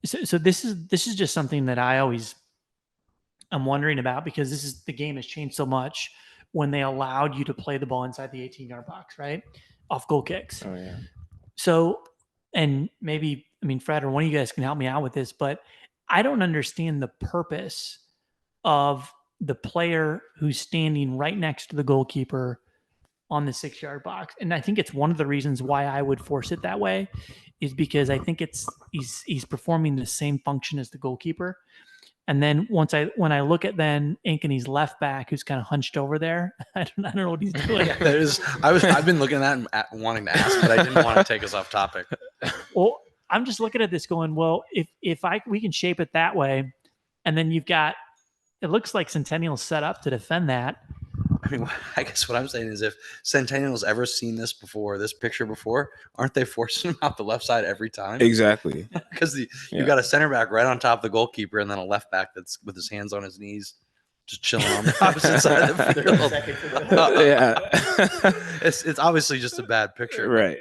so this is just something that I'm wondering about, because the game has changed so much when they allowed you to play the ball inside the 18-yard box, right? Off goal kicks. Oh yeah. So, and maybe, Fred or one of you guys can help me out with this, but I don't understand the purpose of the player who's standing right next to the goalkeeper on the 6-yard box. And I think it's one of the reasons why I would force it that way, is because I think he's performing the same function as the goalkeeper. And then when I look at Ankeny's left back, who's kind of hunched over there, I don't know what he's doing. I've been looking at that and wanting to ask, but I didn't want to take us off topic. Well, I'm just looking at this going, well, if we can shape it that way, and then you've got, it looks like Centennial's set up to defend that. I guess what I'm saying is, if Centennial's ever seen this picture before, aren't they forcing him out the left side every time? Exactly. Because you've got a center back right on top of the goalkeeper, and then a left back that's with his hands on his knees, just chilling on the opposite side of the field. It's obviously just a bad picture. Right.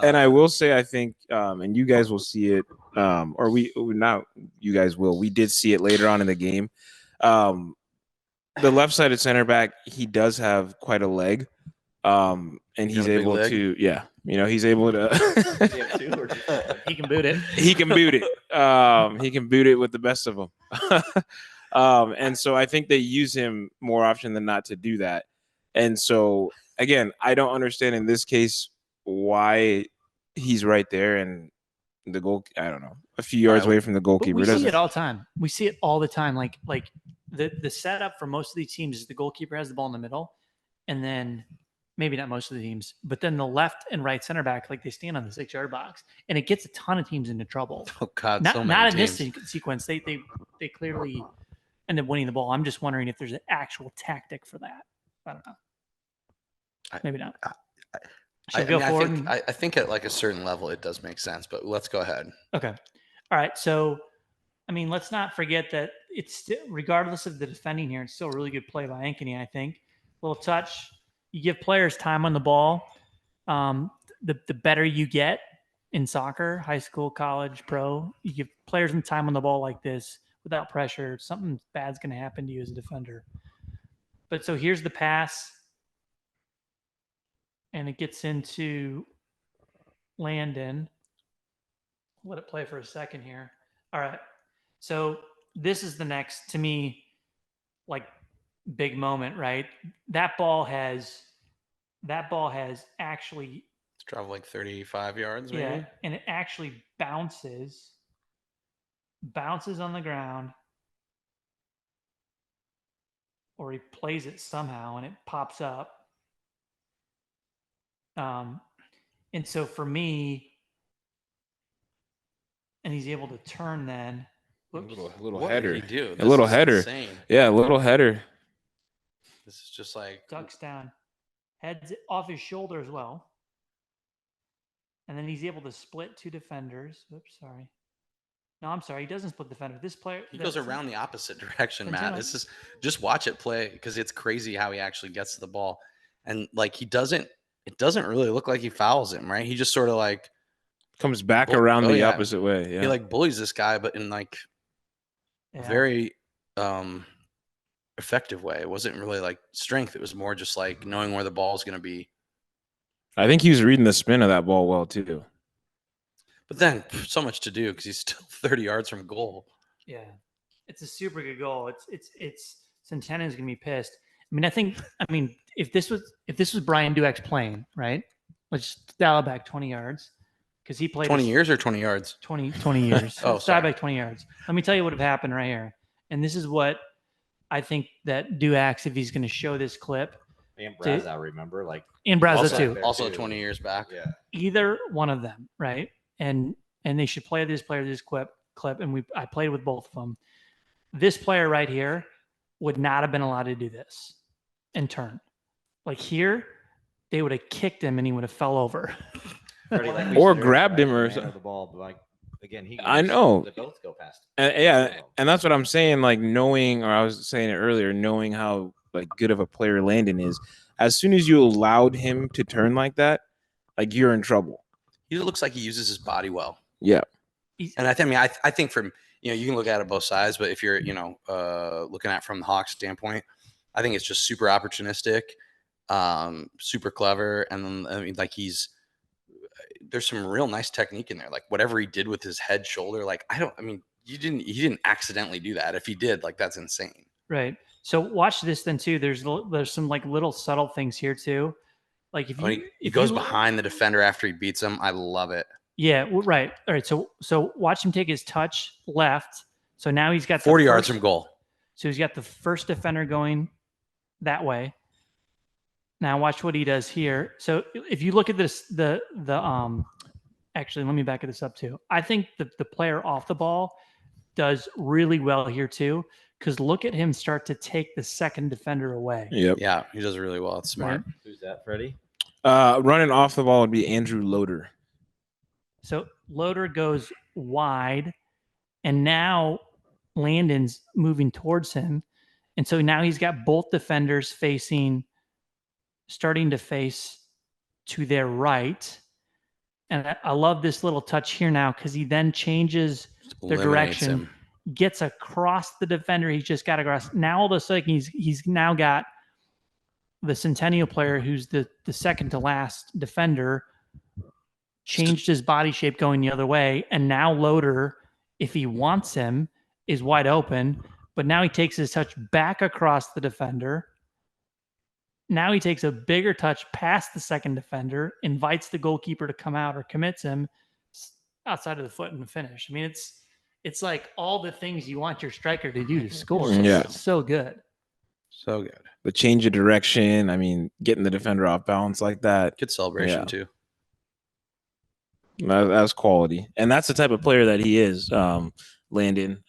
And I will say, I think, and you guys will see it, or you guys will. We did see it later on in the game. The left-sided center back, he does have quite a leg, and he's able to, he's able to. He can boot it. He can boot it. He can boot it with the best of them. And so I think they use him more often than not to do that. And so again, I don't understand in this case why he's right there and the goal. I don't know, a few yards away from the goalkeeper. We see it all the time. We see it all the time. Like the setup for most of these teams is the goalkeeper has the ball in the middle, and then maybe not most of the teams, but then the left and right center back, like they stand on the 6-yard box, and it gets a ton of teams into trouble. Oh God, not in this sequence. They they clearly end up winning the ball. I'm just wondering if there's an actual tactic for that. I don't know. Maybe not. Should we go forward? I think at like a certain level it does make sense, but let's go ahead. Okay. All right. So, I mean, let's not forget that it's regardless of the defending here, it's still a really good play by Ankeny, I think. Little touch. You give players time on the ball. The better you get in soccer, high school, college, pro, you give players some time on the ball like this without pressure. Something bad's going to happen to you as a defender. But so here's the pass. And it gets into Landon. Let it play for a second here. All right. So this is the next, to me, like big moment, right? That ball has actually, It's traveled like 35 yards, maybe. yeah, and it actually bounces on the ground, or he plays it somehow and it pops up. And so for me, and he's able to turn then. A little What header. did he do? A little is header. Insane. Yeah, a little header. This is just like Ducks down, heads off his shoulder as well. And then he's able to split two defenders. Oops, sorry. No, I'm sorry. He doesn't split defender. This player. he goes around the opposite direction, Matt. Centennial. This is just watch it play because it's crazy how he actually gets to the ball, and like it doesn't really look like he fouls him, right? He just sort of like Comes back around the yeah. opposite way. Yeah. he like bullies this guy, but in like a Yeah. very effective way. It wasn't really like strength. It was more just like knowing where the ball is going to be. I think he was reading the spin of that ball well too. But then so much to do because he's still 30 yards from goal. Yeah, it's a super good goal. It's Centennial's gonna be pissed. I mean, if this was Brian Dueck's playing, right? Let's dial it back 20 yards because he played 20 years or 20 yards? 20 years. Oh, Let's dial sorry. back 20 yards. Let me tell you what would have happened right here. And this is what I think that Dueck's, if he's going to show this clip, And Brazow, remember, like and Brazow Also, too, also too. 20 years back. yeah, either one of them, right? And they should play this clip, and I played with both of them. This player right here would not have been allowed to do this and turn. Like here, they would have kicked him and he would have fell over. Freddie, like we Or said grabbed earlier, him or man something. of the ball, but like again, he I goes- know. they both go past. Yeah, and that's what I'm saying. Like knowing, or I was saying it earlier, knowing how like good of a player Landon is. As soon as you allowed him to turn like that, like you're in trouble. He looks like he uses his body well. Yeah. And I think from, you can look at it both sides, but if you're, looking at it from the Hawks standpoint, I think it's just super opportunistic, super clever. And then, I mean, like there's some real nice technique in there. Like whatever he did with his head, shoulder, like, he didn't accidentally do that. If he did, like, that's insane. Right. So watch this then too. There's some like little subtle things here too. Like if you He goes behind the defender after he beats him. I love it. Yeah, right. All right. So watch him take his touch left. So now he's got 40 yards from goal. So he's got the first defender going that way. Now watch what he does here. So if you look at this, actually, let me back this up too. I think the player off the ball does really well here too, because look at him start to take the second defender away. Yep. Yeah, he does really well. It's smart. Right. Who's that, Freddie? Running off the ball would be Andrew Loader. So Loader goes wide, and now Landon's moving towards him. And so now he's got both defenders starting to face to their right. And I love this little touch here now because he then changes their Eliminates direction, him. gets across the defender. He's just got across. Now all of a sudden he's now got the Centennial player who's the second to last defender changed his body shape going the other way. And now Loader, if he wants him, is wide open. But now he takes his touch back across the defender. Now he takes a bigger touch past the second defender, invites the goalkeeper to come out or commits him outside of the foot and finish. I mean, it's like all the things you want your striker to do to score. Yeah. It's so good. So good. The change of direction. I mean, getting the defender off balance like that. Good celebration Yeah. too. That's quality. And that's the type of player that he is, Landon.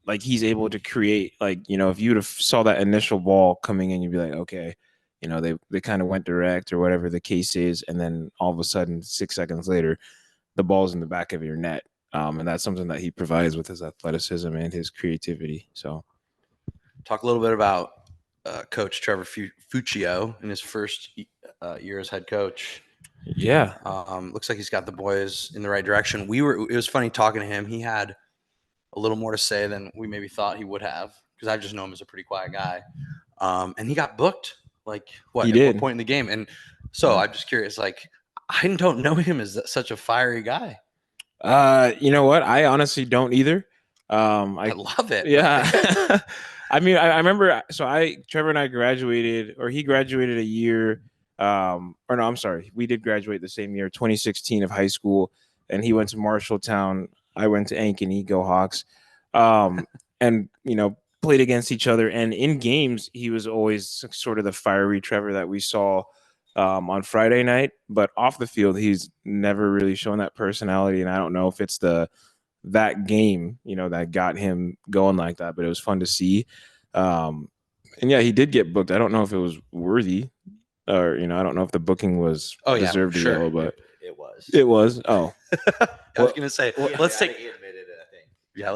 like he's able to create, like, you know, if you'd have saw that initial ball coming in, you'd be like, okay, you know, they kind of went direct or whatever the case is, and then all of a sudden 6 seconds later the ball's in the back of your net. And that's something that he provides with his athleticism and his creativity. So talk a little bit about Coach Trevor Fuccio in his first year as head coach. yeah, Looks like he's got the boys in the right direction. It was funny talking to him. He had a little more to say than we maybe thought he would have, because I just know him as a pretty quiet guy. And he got booked like He at did. what point in the game? And so I'm just curious, like, I don't know him as such a fiery guy. you know what? I honestly don't either. I love it. Yeah. I mean, I remember, so Trevor and I graduated, or he graduated a year, or no, I'm sorry. We did graduate the same year, 2016 of high school, and he went to Marshalltown. I went to Ankeny, go Hawks. And, you know, played against each other. And in games, he was always sort of the fiery Trevor that we saw on Friday night, but off the field, he's never really shown that personality. And I don't know if it's that game, you know, that got him going like that, but it was fun to see. And yeah, he did get booked. I don't know if it was worthy, or, you know, I don't know if the booking was deserved sure. to go, but It was. it was. Oh, I was gonna say, let's take. He admitted it, I think. Yeah,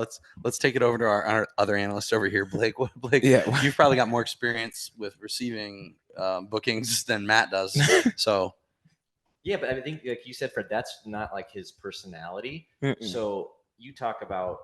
let's take it over to our other analyst over here, Blake. Blake, yeah. you've probably got more experience with receiving bookings than Matt does. So Yeah, but I think, like you said, Fred, that's not like his personality. Mm-mm. So you talk about,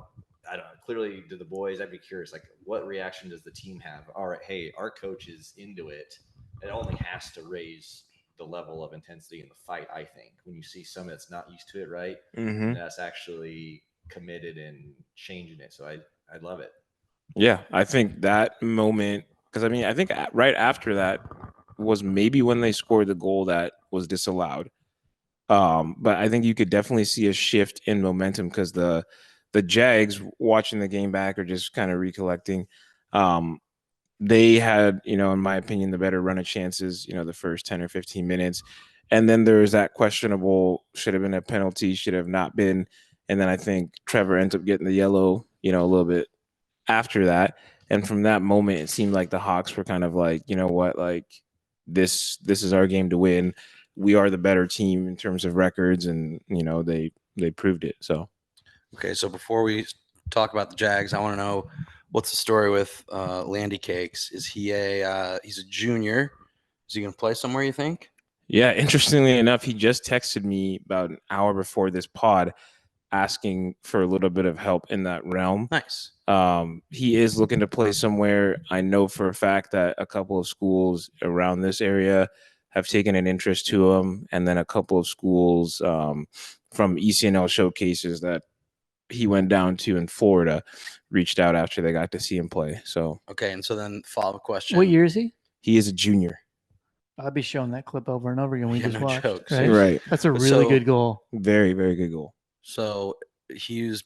I don't know, clearly to the boys, I'd be curious, like, what reaction does the team have? All right, hey, our coach is into it. It only has to raise the level of intensity in the fight, I think, when you see someone that's not used to it, right? Mm-hmm. And that's actually committed and changing it. So I love it. Yeah, I think that moment, because I mean, I think right after that was maybe when they scored the goal that was disallowed. But I think you could definitely see a shift in momentum, because the Jags, watching the game back or just kind of recollecting, they had, you know, in my opinion, the better run of chances, you know, the first 10 or 15 minutes. And then there's that questionable, should have been a penalty, should have not been. And then I think Trevor ends up getting the yellow, you know, a little bit after that. And from that moment, it seemed like the Hawks were kind of like, you know what, like this is our game to win. We are the better team in terms of records, and, you know, they proved it. So okay, so before we talk about the Jags, I want to know, what's the story with Landy Cakes? Is he he's a junior? Is he going to play somewhere, you think? yeah, interestingly enough, he just texted me about an hour before this pod asking for a little bit of help in that realm. Nice. He is looking to play somewhere. I know for a fact that a couple of schools around this area have taken an interest to him, and then a couple of schools from ECNL showcases that he went down to in Florida reached out after they got to see him play. So Okay, and so then follow-up question. What year is he? he is a junior. I'll be showing that clip over and over again. We Yeah, just no watched. joke. Right? Right. That's a really So- good goal. Very, very good goal. So he was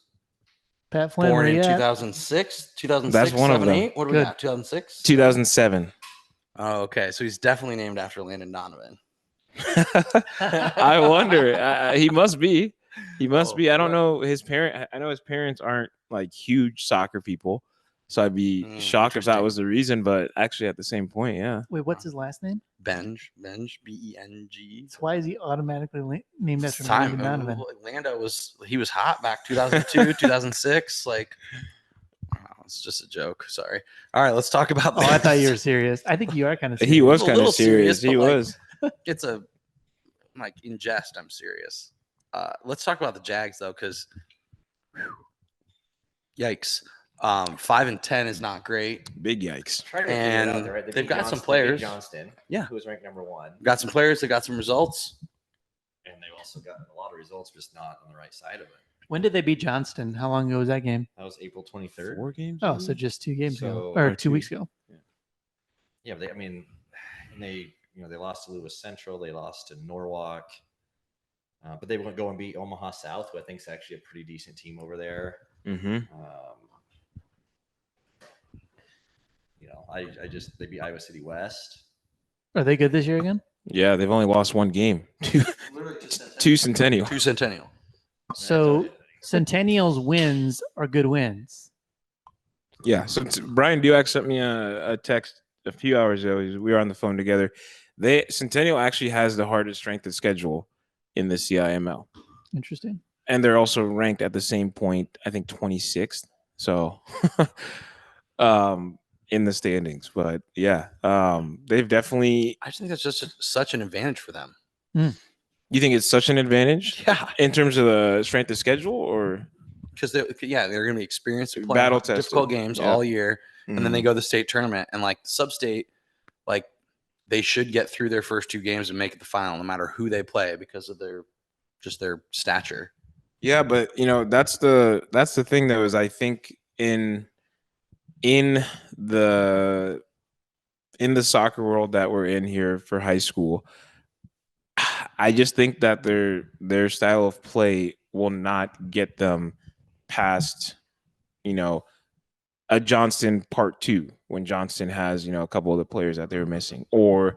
Pat Flynn, born where in you at? 2006, 2006, That's one of 7, them. 8? What do Good. we got, 2006? 2007. Oh, okay. So he's definitely named after Landon Donovan. I wonder. He must be. He must Oh, be. I don't right. know his parent. I know his parents aren't like huge soccer people, so I'd be shocked if that Interesting. was the reason. But actually, at the same point, yeah. Wait, what's his last name? Benj, B-E-N-G. So why is he automatically named It's after time. Landon Donovan? Lando he was hot back 2002, 2006. Like, oh, it's just a joke. Sorry. All right, let's talk about. Oh, I thought you this. were serious. I think you are kind of serious. He was A kind little of serious. serious, He but, like, was. It's a like in jest. I'm serious. Let's talk about the Jags though, because yikes. 5-10 is not great. Big yikes. Try to figure it out And there, right? They they've beat got some Johnston- players. they beat Johnston, Yeah. who was ranked number 1. Got some players. They got some results. And they've also gotten a lot of results, just not on the right side of it. When did they beat Johnston? How long ago was that game? That was April 23rd. 4 games. Oh, so just 2 games ago, So- or 2 weeks ago. Yeah, but and they they lost to Lewis Central, they lost to Norwalk, but they went go and beat Omaha South, who I think is actually a pretty decent team over there. Mm-hmm. They beat Iowa City West. Are they good this year again? Yeah, they've only lost 1 game. Two Centennial. To Centennial. So Centennial's wins are good wins. Yeah. So Brian Duax sent me a text a few hours ago. We were on the phone together. Centennial actually has the hardest strength of schedule in the CIML. Interesting. And they're also ranked at the same point, I think 26th. So in the standings. But yeah, they've definitely. I just think that's just such an advantage for them. You think it's such an advantage? Yeah. In terms of the strength of schedule, or because they're going to be experienced playing battle tested, difficult games all year, and then they go to the state tournament, and like sub-state, like they should get through their first 2 games and make it the final, no matter who they play, because of their stature. Yeah, but that's the thing though, is I think in the soccer world that we're in here for high school, I just think that their style of play will not get them past, a Johnston part 2, when Johnston has, a couple of the players that they were missing, or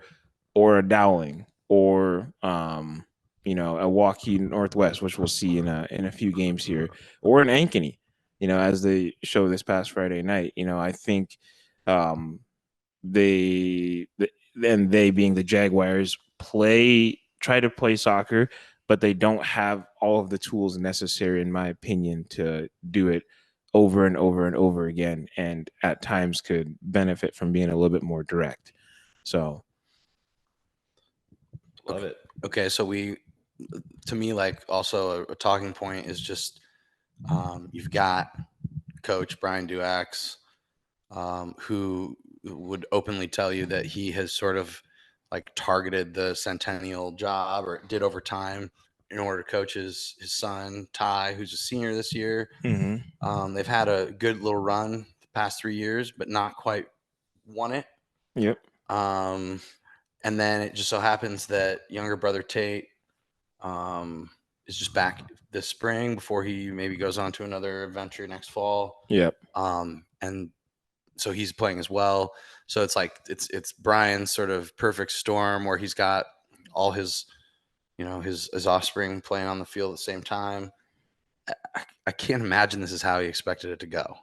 a Dowling, or a Waukee Northwest, which we'll see in a few games here, or an Ankeny, as they show this past Friday night. I think they being the Jaguars try to play soccer, but they don't have all of the tools necessary, in my opinion, to do it over and over and over again, and at times could benefit from being a little bit more direct. So love it. Okay, so to me, like, also a talking point is just you've got Coach Brian Duax, who would openly tell you that he has sort of like targeted the Centennial job, or did over time, in order to coach his son Ty, who's a senior this year. They've had a good little run the past 3 years, but not quite won it. Yep. And then it just so happens that younger brother Tate is just back this spring before he maybe goes on to another adventure next fall. Yep. And so he's playing as well. So it's like it's Brian's sort of perfect storm, where he's got all his his offspring playing on the field at the same time. I can't imagine this is how he expected it to go.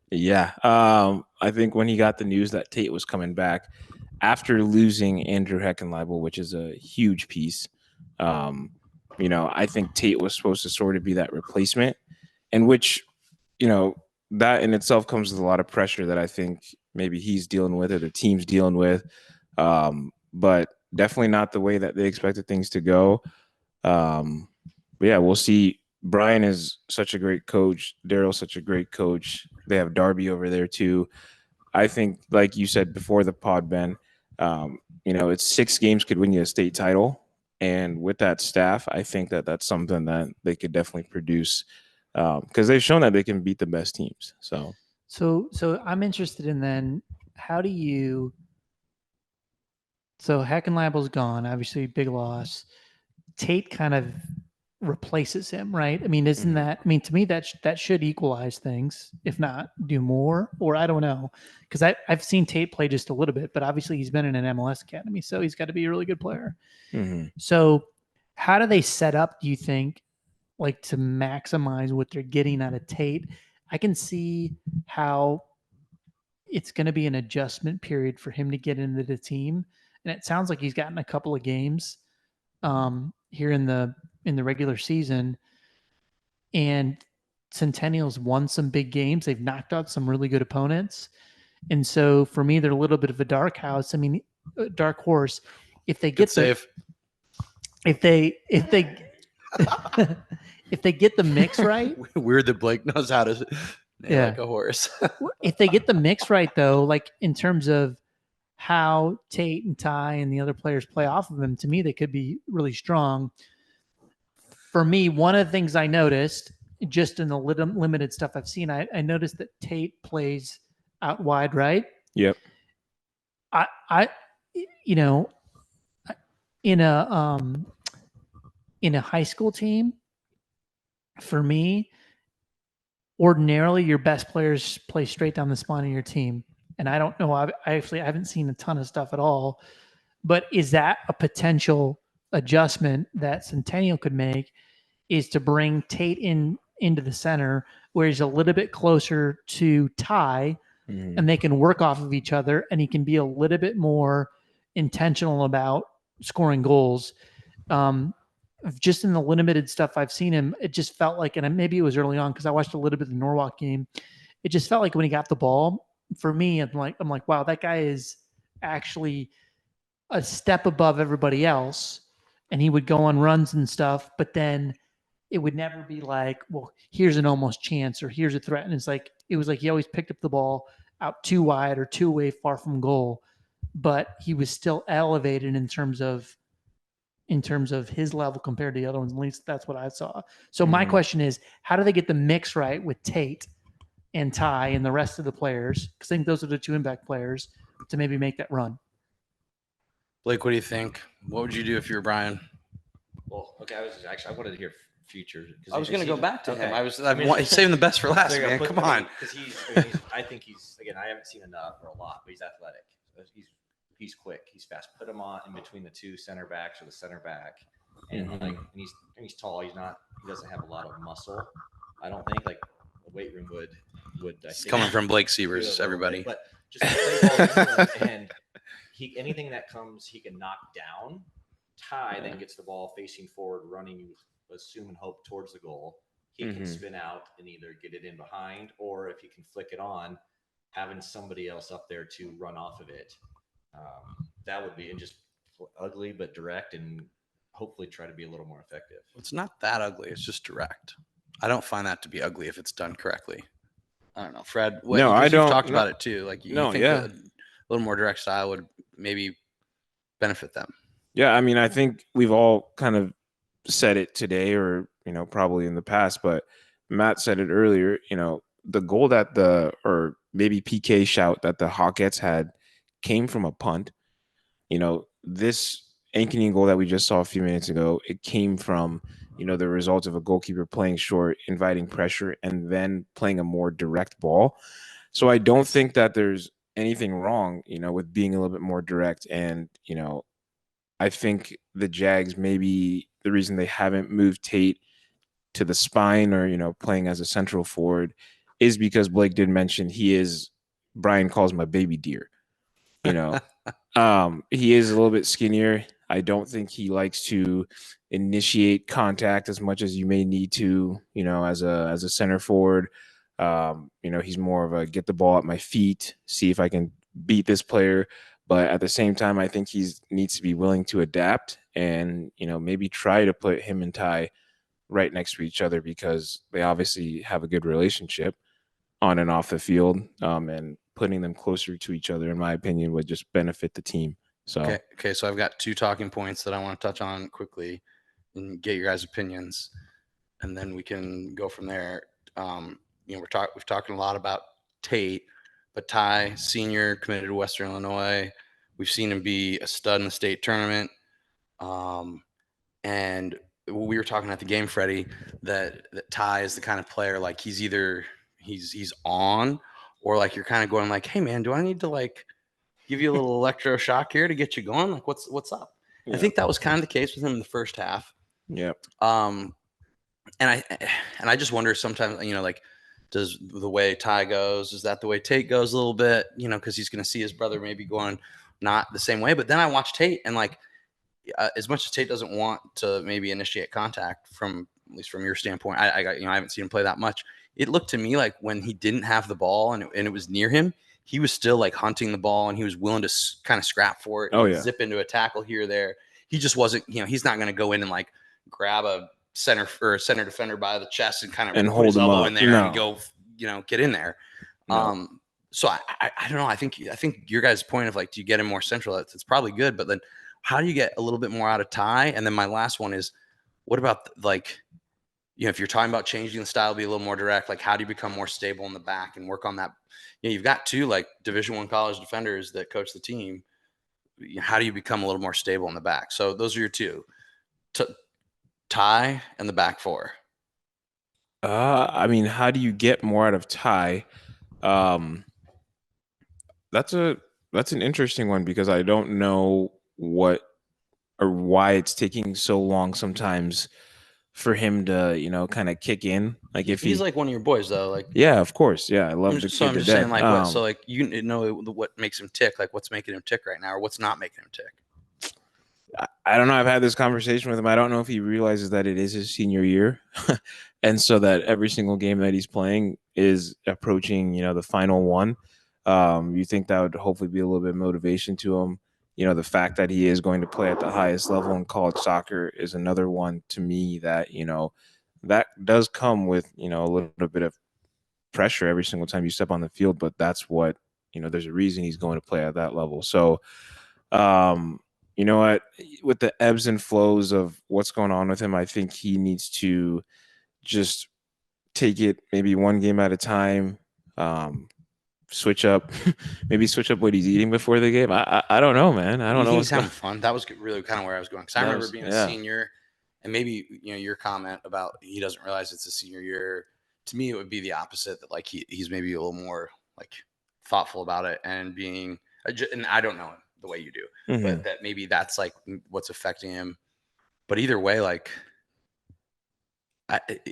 Yeah. I think when he got the news that Tate was coming back after losing Andrew Heckenleibel, which is a huge piece, I think Tate was supposed to sort of be that replacement, and which, that in itself comes with a lot of pressure that I think maybe he's dealing with, or the team's dealing with, but definitely not the way that they expected things to go. But yeah, we'll see. Brian is such a great coach. Daryl's such a great coach. They have Darby over there too. I think, like you said before the pod, Ben, it's 6 games could win you a state title. And with that staff, I think that that's something that they could definitely produce, because they've shown that they can beat the best teams. So I'm interested in then, how do you? So Heckenleibel's gone, obviously big loss. Tate kind of replaces him, right? I mean, isn't that? I mean, to me, that should equalize things, if not do more. Or I don't know, because I've seen Tate play just a little bit, but obviously he's been in an MLS academy, so he's got to be a really good player. So how do they set up, do you think, like, to maximize what they're getting out of Tate? I can see how it's going to be an adjustment period for him to get into the team, and it sounds like he's gotten a couple of games here in the regular season, and Centennial's won some big games. They've knocked out some really good opponents, and so for me, they're a little bit of a dark horse. If they get if they if they get the mix right. Weird that Blake knows how to like a horse. If they get the mix right, though, like in terms of how Tate and Ty and the other players play off of them, to me, they could be really strong. For me, one of the things I noticed just in the limited stuff I've seen, I noticed that Tate plays out wide, right? Yep. I in a high school team, for me, ordinarily your best players play straight down the spine of your team. And I don't know, I haven't seen a ton of stuff at all, but is that a potential adjustment that Centennial could make, is to bring Tate in into the center where he's a little bit closer to Ty, and they can work off of each other, and he can be a little bit more intentional about scoring goals. Just in the limited stuff I've seen him, it just felt like, and maybe it was early on because I watched a little bit of the Norwalk game. It just felt like when he got the ball, for me, I'm like, wow, that guy is actually a step above everybody else, and he would go on runs and stuff, but then it would never be like, well, here's an almost chance or here's a threat. And it was like he always picked up the ball out too wide or too away far from goal, but he was still elevated in terms of his level compared to the other ones. At least that's what I saw. So my question is, how do they get the mix right with Tate and Ty and the rest of the players? Because I think those are the two impact players to maybe make that run. Blake, what do you think? What would you do if you were Brian? Well, okay, I wanted to hear future. I was going to go back to him. Okay. I'm saving the best for last, man. Come on. Because I think he's, again, I haven't seen enough or a lot, but he's athletic. He's quick. He's fast. Put him on in between the two center backs or the center back, and and he's tall. He doesn't have a lot of muscle. I don't think like the weight room would. I think, coming from Blake Sievers, everybody. But just play ball and anything that comes, he can knock down. Ty then gets the ball facing forward, running, assume and hope towards the goal. He can spin out and either get it in behind, or if he can flick it on, having somebody else up there to run off of it. That would be, and just ugly but direct, and hopefully try to be a little more effective. It's not that ugly. It's just direct. I don't find that to be ugly if it's done correctly. I don't know, Fred. I don't. You've talked about it too. Like you think yeah, a little more direct style would maybe benefit them. Yeah, I mean, I think we've all kind of said it today, or probably in the past, but Matt said it earlier. The goal or maybe PK shout that the Hawkettes had came from a punt. This Ankeny goal that we just saw a few minutes ago, it came from the result of a goalkeeper playing short, inviting pressure, and then playing a more direct ball. So I don't think that there's anything wrong, with being a little bit more direct. And I think the Jags, maybe the reason they haven't moved Tate to the spine or playing as a central forward is because Blake did mention Brian calls him a baby deer. He is a little bit skinnier. I don't think he likes to initiate contact as much as you may need to, as a center forward. He's more of a get the ball at my feet, see if I can beat this player. But at the same time, I think he needs to be willing to adapt and, maybe try to put him and Ty right next to each other, because they obviously have a good relationship on and off the field. And putting them closer to each other, in my opinion, would just benefit the team. So okay. So I've got 2 talking points that I want to touch on quickly and get your guys' opinions, and then we can go from there. We've talking a lot about Tate, but Ty, senior, committed to Western Illinois. We've seen him be a stud in the state tournament. And we were talking at the game, Freddie, that Ty is the kind of player, like he's either he's on, or like you're kind of going like, hey man, do I need to like give you a little electroshock here to get you going? Like what's up? Yeah. I think that was kind of the case with him in the first half. Yeah. And I just wonder sometimes, like, does the way Ty goes, is that the way Tate goes a little bit? Because he's going to see his brother maybe going not the same way. But then I watch Tate, and like, as much as Tate doesn't want to maybe initiate contact at least from your standpoint, I haven't seen him play that much. It looked to me like when he didn't have the ball and it was near him, he was still like hunting the ball, and he was willing to kind of scrap for it. Zip into a tackle here or there. He just wasn't, he's not going to go in and like grab a center defender by the chest and kind of hold his elbow in there and go, get in there. No. So I don't know. I think your guys' point of like, do you get him more central? It's probably good, but then how do you get a little bit more out of Ty? And then my last one is, what about like, if you're talking about changing the style, be a little more direct, like how do you become more stable in the back and work on that? You've got 2 like Division I college defenders that coach the team. How do you become a little more stable in the back? So those are your 2, Ty and the back 4. I mean, how do you get more out of Ty? That's an interesting one, because I don't know what or why it's taking so long sometimes for him to kind of kick in. Like if he's like one of your boys though, like yeah, of course, yeah, I love the so kid I'm to just death. saying like what so like you know what makes him tick, like what's making him tick right now or what's not making him tick. I don't know. I've had this conversation with him. I don't know if he realizes that it is his senior year, and so that every single game that he's playing is approaching, the final one. You think that would hopefully be a little bit of motivation to him. The fact that he is going to play at the highest level in college soccer is another one to me that that does come with a little bit of pressure every single time you step on the field. But that's what there's a reason he's going to play at that level. So. You know what? With the ebbs and flows of what's going on with him, I think he needs to just take it maybe one game at a time. Switch up, maybe switch up what he's eating before the game. I don't know, man. I don't know He's what's having going. fun. That was really kind of where I was going because I remember being a senior, and maybe your comment about he doesn't realize it's a senior year. To me, it would be the opposite. That like he's maybe a little more like thoughtful about it and being. And I don't know him the way you do, but that maybe that's like what's affecting him. But either way, like,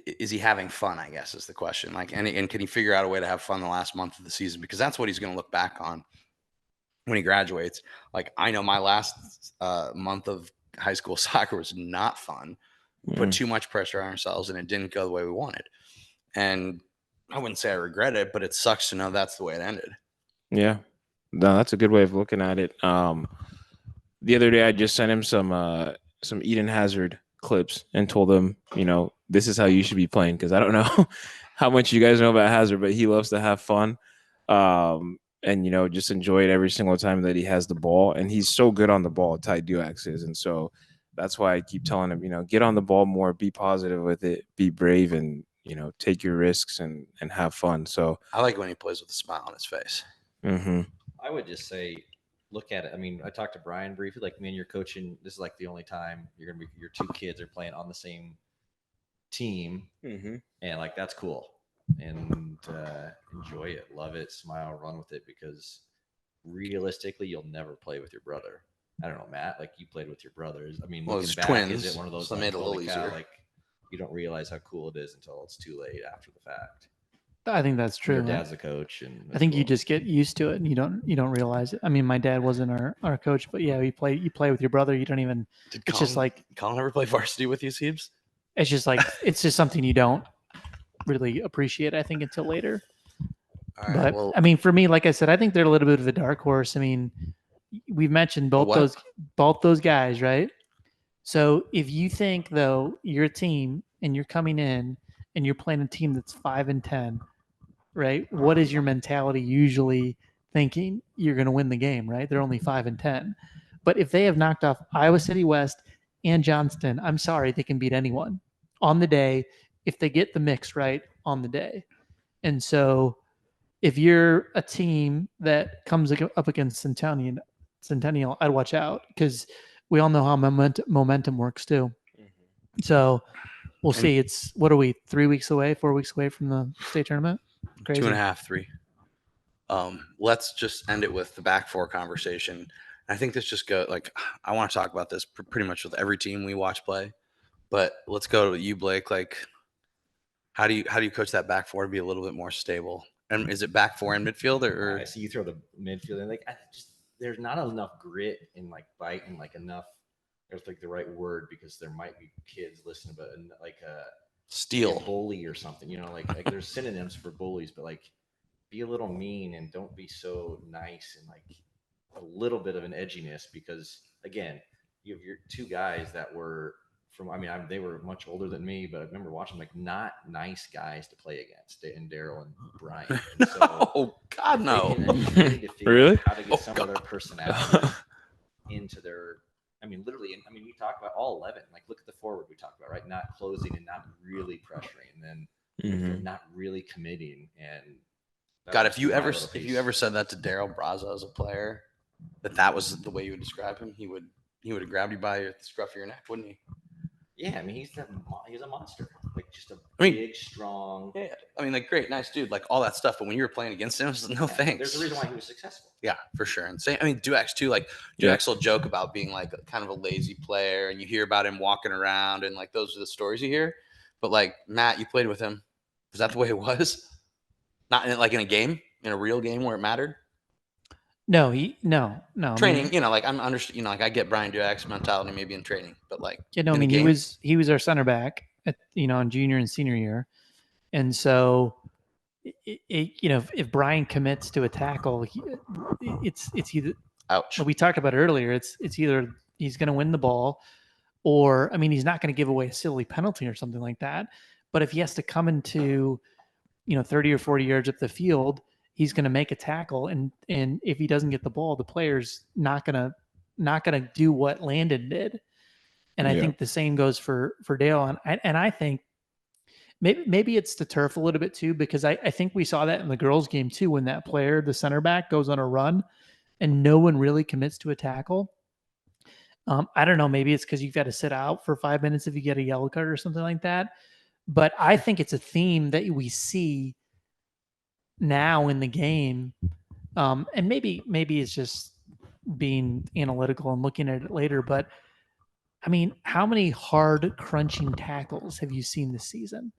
is he having fun? I guess is the question. Like, and can he figure out a way to have fun the last month of the season? Because that's what he's going to look back on when he graduates. Like, I know my last month of high school soccer was not fun. We put too much pressure on ourselves, and it didn't go the way we wanted. And I wouldn't say I regret it, but it sucks to know that's the way it ended. Yeah. No, that's a good way of looking at it. The other day I just sent him some Eden Hazard clips and told him, this is how you should be playing because I don't know how much you guys know about Hazard, but he loves to have fun. And just enjoy it every single time that he has the ball. And he's so good on the ball, Ty Duax is. And so that's why I keep telling him, get on the ball more, be positive with it, be brave, and take your risks and have fun. So I like when he plays with a smile on his face. I would just say, look at it. I mean, I talked to Brian briefly. Like, man, you're coaching. This is like the only time your two kids are playing on the same team, and like that's cool. And enjoy it, love it, smile, run with it. Because realistically, you'll never play with your brother. I don't know, Matt. Like you played with your brothers. I mean, looking back, twins, is it one of those? So like, made it a little easier. Like you don't realize how cool it is until it's too late after the fact. I think that's true. Your dad's a coach, and I think you just get used to it, and you don't realize it. I mean, my dad wasn't our coach, but yeah, you play with your brother. You don't even. Just like Colin ever play varsity with you, Siebes? It's just like it's just something you don't really appreciate, I think, until later. All right, but well, I mean, for me, like I said, I think they're a little bit of a dark horse. I mean, we've mentioned both those guys, right? So if you think though you're a team and you're coming in and you're playing a team that's 5-10, right? What is your mentality usually thinking? You're going to win the game, right? They're only 5-10. But if they have knocked off Iowa City West and Johnston, I'm sorry, they can beat anyone on the day if they get the mix right on the day. And so if you're a team that comes up against Centennial, I'd watch out because we all know how momentum works too. So we'll see. It's what are we 4 weeks away from the state tournament? Crazy. 2.5, 3. Let's just end it with the back four conversation. I think this just go like I want to talk about this pretty much with every team we watch play, but let's go to you, Blake. Like, how do you coach that back four to be a little bit more stable? And is it back four in midfield or? I see you throw the midfield and like there's not enough grit and like bite and like enough. There's like the right word because there might be kids listening, but like a steel bully or something, like there's synonyms for bullies, but like be a little mean and don't be so nice and like a little bit of an edginess because again, you have your two guys that were they were much older than me, but I remember watching like not nice guys to play against in Daryl and Brian. And so oh God, no! Really? How to get some of their personality into their. I mean, literally, we talk about all 11. Like, look at the forward we talked about, right? Not closing and not really pressuring, and then not really committing. And God, if you ever said that to Daryl Brazo as a player, that was the way you would describe him, he would have grabbed you by the scruff of your neck, wouldn't he? Yeah, he's a monster. like just a I mean, big, strong. Yeah, I mean, like, great, nice dude, like all that stuff. But when you were playing against him, it was no thanks. There's a reason why he was successful. Yeah, for sure. And I mean, Duax too. Like Duax will joke about being like kind of a lazy player, and you hear about him walking around, and like those are the stories you hear. But like Matt, you played with him. Was that the way it was? Not in, like in a game, in a real game where it mattered. No. Training, I mean, you know, like I'm understand, you know, like I get Brian Duax mentality maybe in training, but like I mean, he was our center back at, in junior and senior year, and so if Brian commits to a tackle, it's either. Ouch. We talked about it earlier. It's either he's going to win the ball, or I mean, he's not going to give away a silly penalty or something like that. But if he has to come into 30 or 40 yards up the field, he's going to make a tackle, and if he doesn't get the ball, the player's not going to do what Landon did. And I think the same goes for Dale. And I think maybe it's the turf a little bit too, because I think we saw that in the girls' game too, when that player, the center back, goes on a run and no one really commits to a tackle. I don't know. Maybe it's because you've got to sit out for 5 minutes if you get a yellow card or something like that. But I think it's a theme that we see now in the game. And maybe it's just being analytical and looking at it later. But I mean, how many hard crunching tackles have you seen this season?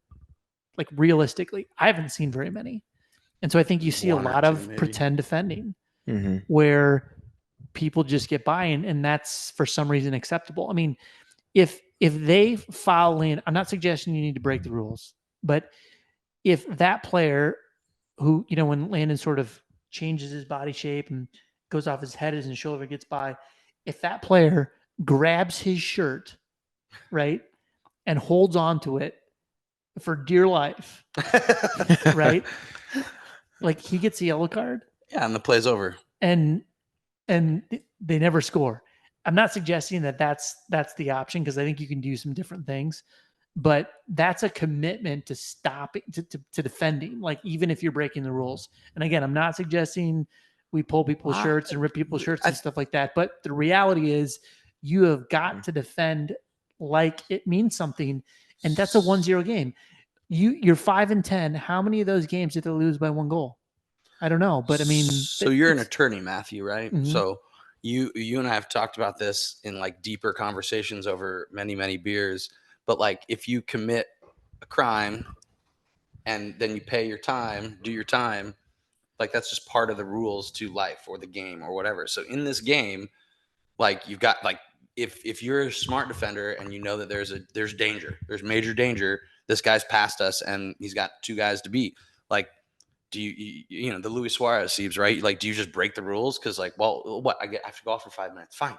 Like realistically, I haven't seen very many. And so I think you see a lot of pretend defending where people just get by, and that's for some reason acceptable. I mean, if they foul in, I'm not suggesting you need to break the rules, but if that player who, when Landon sort of changes his body shape and goes off his head as his shoulder gets by, if that player grabs his shirt, right, and holds on to it for dear life, right, like he gets a yellow card. Yeah, and the play's over. And they never score. I'm not suggesting that that's the option, because I think you can do some different things, but that's a commitment to stopping, to defending, like even if you're breaking the rules. And again, I'm not suggesting we pull people's shirts and rip people's shirts and stuff like that. But the reality is you have got to defend like it means something. And that's a 1-0 game. You're 5-10. How many of those games did they lose by 1 goal? I don't know, but I mean, so you're an attorney, Matthew, right? Mm-hmm. So you and I have talked about this in like deeper conversations over many, many beers. But like, if you commit a crime and then you pay your time, do your time, like that's just part of the rules to life or the game or whatever. So in this game, like you've got like, if you're a smart defender and you know that there's danger, there's major danger, this guy's past us and he's got 2 guys to beat, like, do you the Luis Suarez Siebes, right? Like, do you just break the rules? Because like, well, what, I have to go off for 5 minutes. Fine.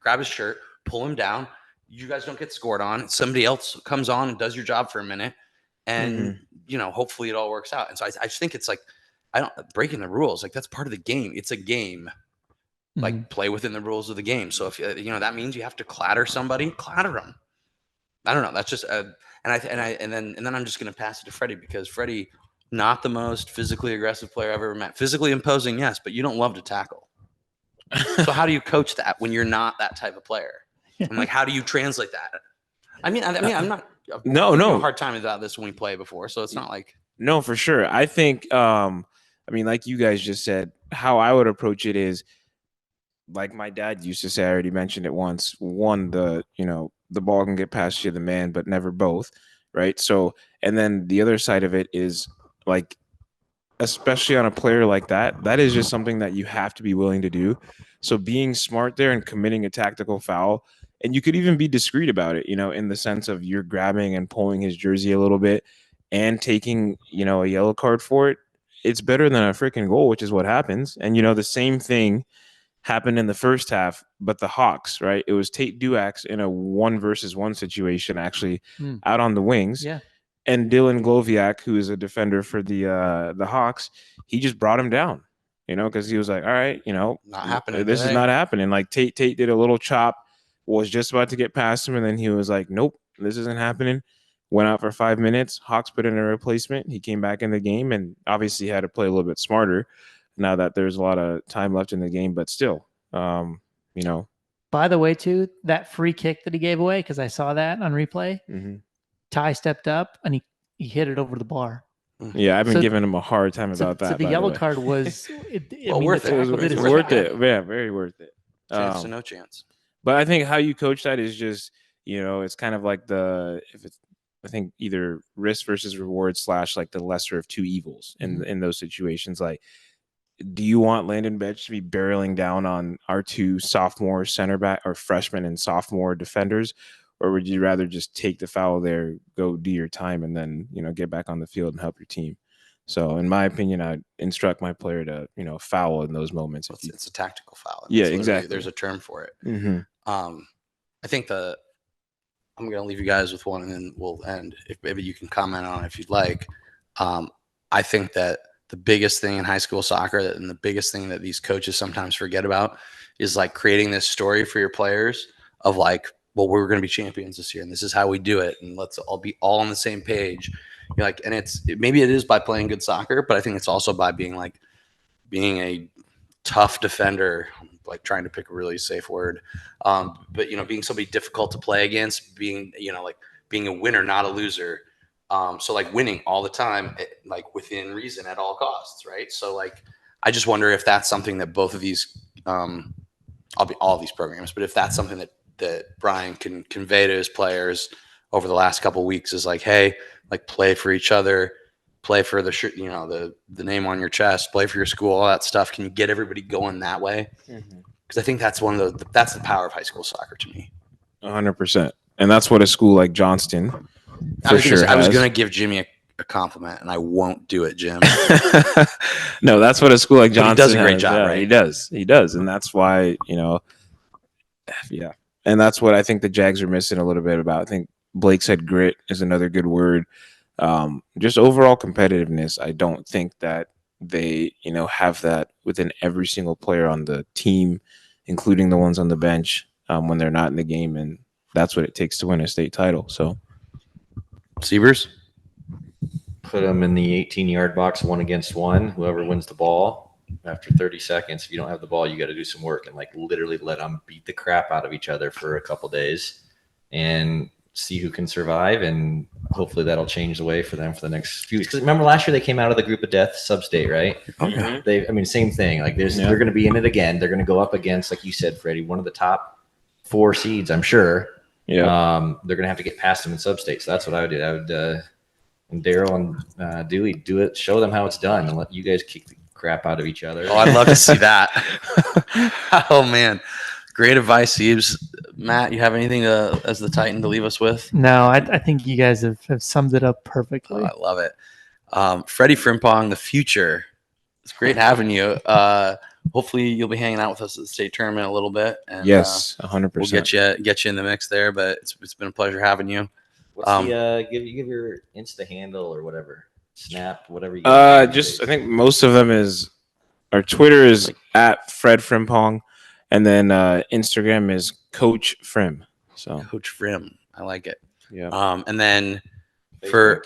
Grab his shirt, pull him down. You guys don't get scored on. Somebody else comes on and does your job for a minute. And, hopefully it all works out. And so I just think it's like, breaking the rules. Like, that's part of the game. It's a game. Like, play within the rules of the game. So if, that means you have to clatter somebody, clatter them. I don't know. That's just, and then I'm just going to pass it to Freddie, because Freddie, not the most physically aggressive player I've ever met. Physically imposing, yes, but you don't love to tackle. So how do you coach that when you're not that type of player? And like, how do you translate that? I mean, I'm not. No. A hard time about this when we play before, so it's not like. No, for sure. I think, like you guys just said, how I would approach it is, like my dad used to say. I already mentioned it once. One, the ball can get past you, the man, but never both, right? So, and then the other side of it is, like, especially on a player like that is just something that you have to be willing to do. So being smart there and committing a tactical foul, and you could even be discreet about it, in the sense of you're grabbing and pulling his jersey a little bit and taking, a yellow card for it. It's better than a freaking goal, which is what happens. And, the same thing happened in the first half, but the Hawks, right? It was Tate Duax in a 1-versus-1 situation, actually out on the wings. Yeah. And Dylan Gloviak, who is a defender for the Hawks, he just brought him down, because he was like, all right, not happening. This is not happening. Like Tate did a little chop, was just about to get past him, and then he was like, nope, this isn't happening. Went out for 5 minutes. Hawks put in a replacement. He came back in the game and obviously had to play a little bit smarter now that there's a lot of time left in the game, but still, By the way, too, that free kick that he gave away, because I saw that on replay. Ty stepped up and he hit it over the bar. Yeah, I've been So- giving him a hard time about that. So the by yellow way. card was worth it. It was, tackle did it's its worth job. it. Yeah, very worth it. Chance to no chance. But I think how you coach that is just, it's kind of like I think either risk versus reward / like the lesser of two evils in those situations. Like, do you want Landon Betch to be barreling down on our two sophomore center back or freshman and sophomore defenders? Or would you rather just take the foul there, go do your time, and then, get back on the field and help your team? So in my opinion, I'd instruct my player to, foul in those moments. It's a tactical foul. Yeah, exactly. There's a term for it. Mm-hmm. I think I'm going to leave you guys with one and then we'll end. If maybe you can comment on it if you'd like. I think that the biggest thing in high school soccer and the biggest thing that these coaches sometimes forget about is like creating this story for your players of like, well, we're going to be champions this year and this is how we do it. And let's all be all on the same page. You're like, and maybe it is by playing good soccer, but I think it's also by being a tough defender, like trying to pick a really safe word. But being somebody difficult to play against, being, like being a winner, not a loser. So like winning all the time, like within reason at all costs. Right. So like, I just wonder if that's something that both of these, all of these programs, but if that's something that Brian can convey to his players over the last couple of weeks is like, hey, like play for each other, play for the name on your chest, play for your school, all that stuff. Can you get everybody going that way? Because I think that's that's the power of high school soccer to me. 100%. And that's what a school like Johnston I was going to give Jimmy a compliment, and I won't do it, Jim. No, that's what a school like Johnson does a great has. job, Yeah, right? He does, and that's why yeah, and that's what I think the Jags are missing a little bit about. I think Blake said grit is another good word. Just overall competitiveness. I don't think that they have that within every single player on the team, including the ones on the bench when they're not in the game, and that's what it takes to win a state title. So. Sievers? Put them in the 18-yard box, 1-against-1. Whoever wins the ball after 30 seconds, if you don't have the ball, you got to do some work and like literally let them beat the crap out of each other for a couple days and see who can survive. And hopefully that'll change the way for them for the next few weeks. Because remember last year they came out of the group of death sub-state, right? Okay. Same thing. Like they're going to be in it again. They're going to go up against, like you said, Freddie, one of the top 4 seeds, I'm sure. Yeah. They're going to have to get past them in sub-state. So that's what I would do. I would, and Daryl and Dewey do it, show them how it's done and let you guys kick the crap out of each other. Oh, I'd love to see that. Oh, man. Great advice, Siebes. Matt, you have anything as the Titan to leave us with? No, I think you guys have summed it up perfectly. Oh, I love it. Freddie Frimpong, the future. It's great having you. Hopefully you'll be hanging out with us at the state tournament a little bit. And, yes, 100%. We'll get you in the mix there, but it's been a pleasure having you. What's give your Insta handle or whatever, Snap, whatever you. I think most of them is our Twitter is at Fred Frimpong, and then Instagram is Coach Frim. So Coach Frim, I like it. Yeah. And then Facebook. for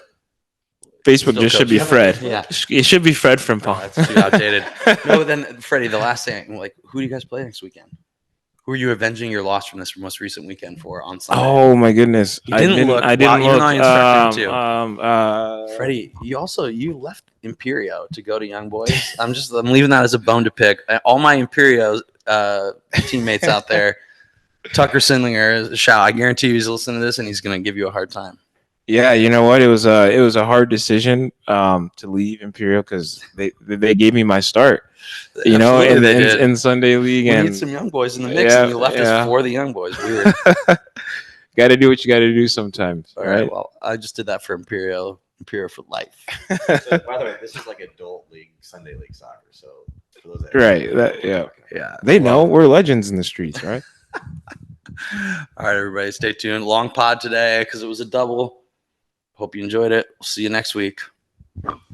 Facebook just should be Fred. Yeah, it should be Fred Frimpong. No, that's too outdated. No, then Freddie, the last thing, like, who do you guys play next weekend? Who are you avenging your loss from this most recent weekend for on Sunday? Oh my goodness! You didn't look. I didn't look. look. Freddie, you left Imperio to go to Young Boys. I'm leaving that as a bone to pick. All my Imperio teammates out there, Tucker Sindlinger, shout! I guarantee you he's listening to this and he's going to give you a hard time. Yeah, you know what? It was a hard decision to leave Imperial because they gave me my start. In Sunday League, we and need some Young Boys in the mix, and you left us for the Young Boys. Weird. Got to do what you got to do sometimes. All right. Well, I just did that for Imperial for life. So, by the way, this is like adult league, Sunday league soccer. So for those Yeah. They know we're legends in the streets, right? All right, everybody, stay tuned. Long pod today because it was a double. Hope you enjoyed it. We'll see you next week.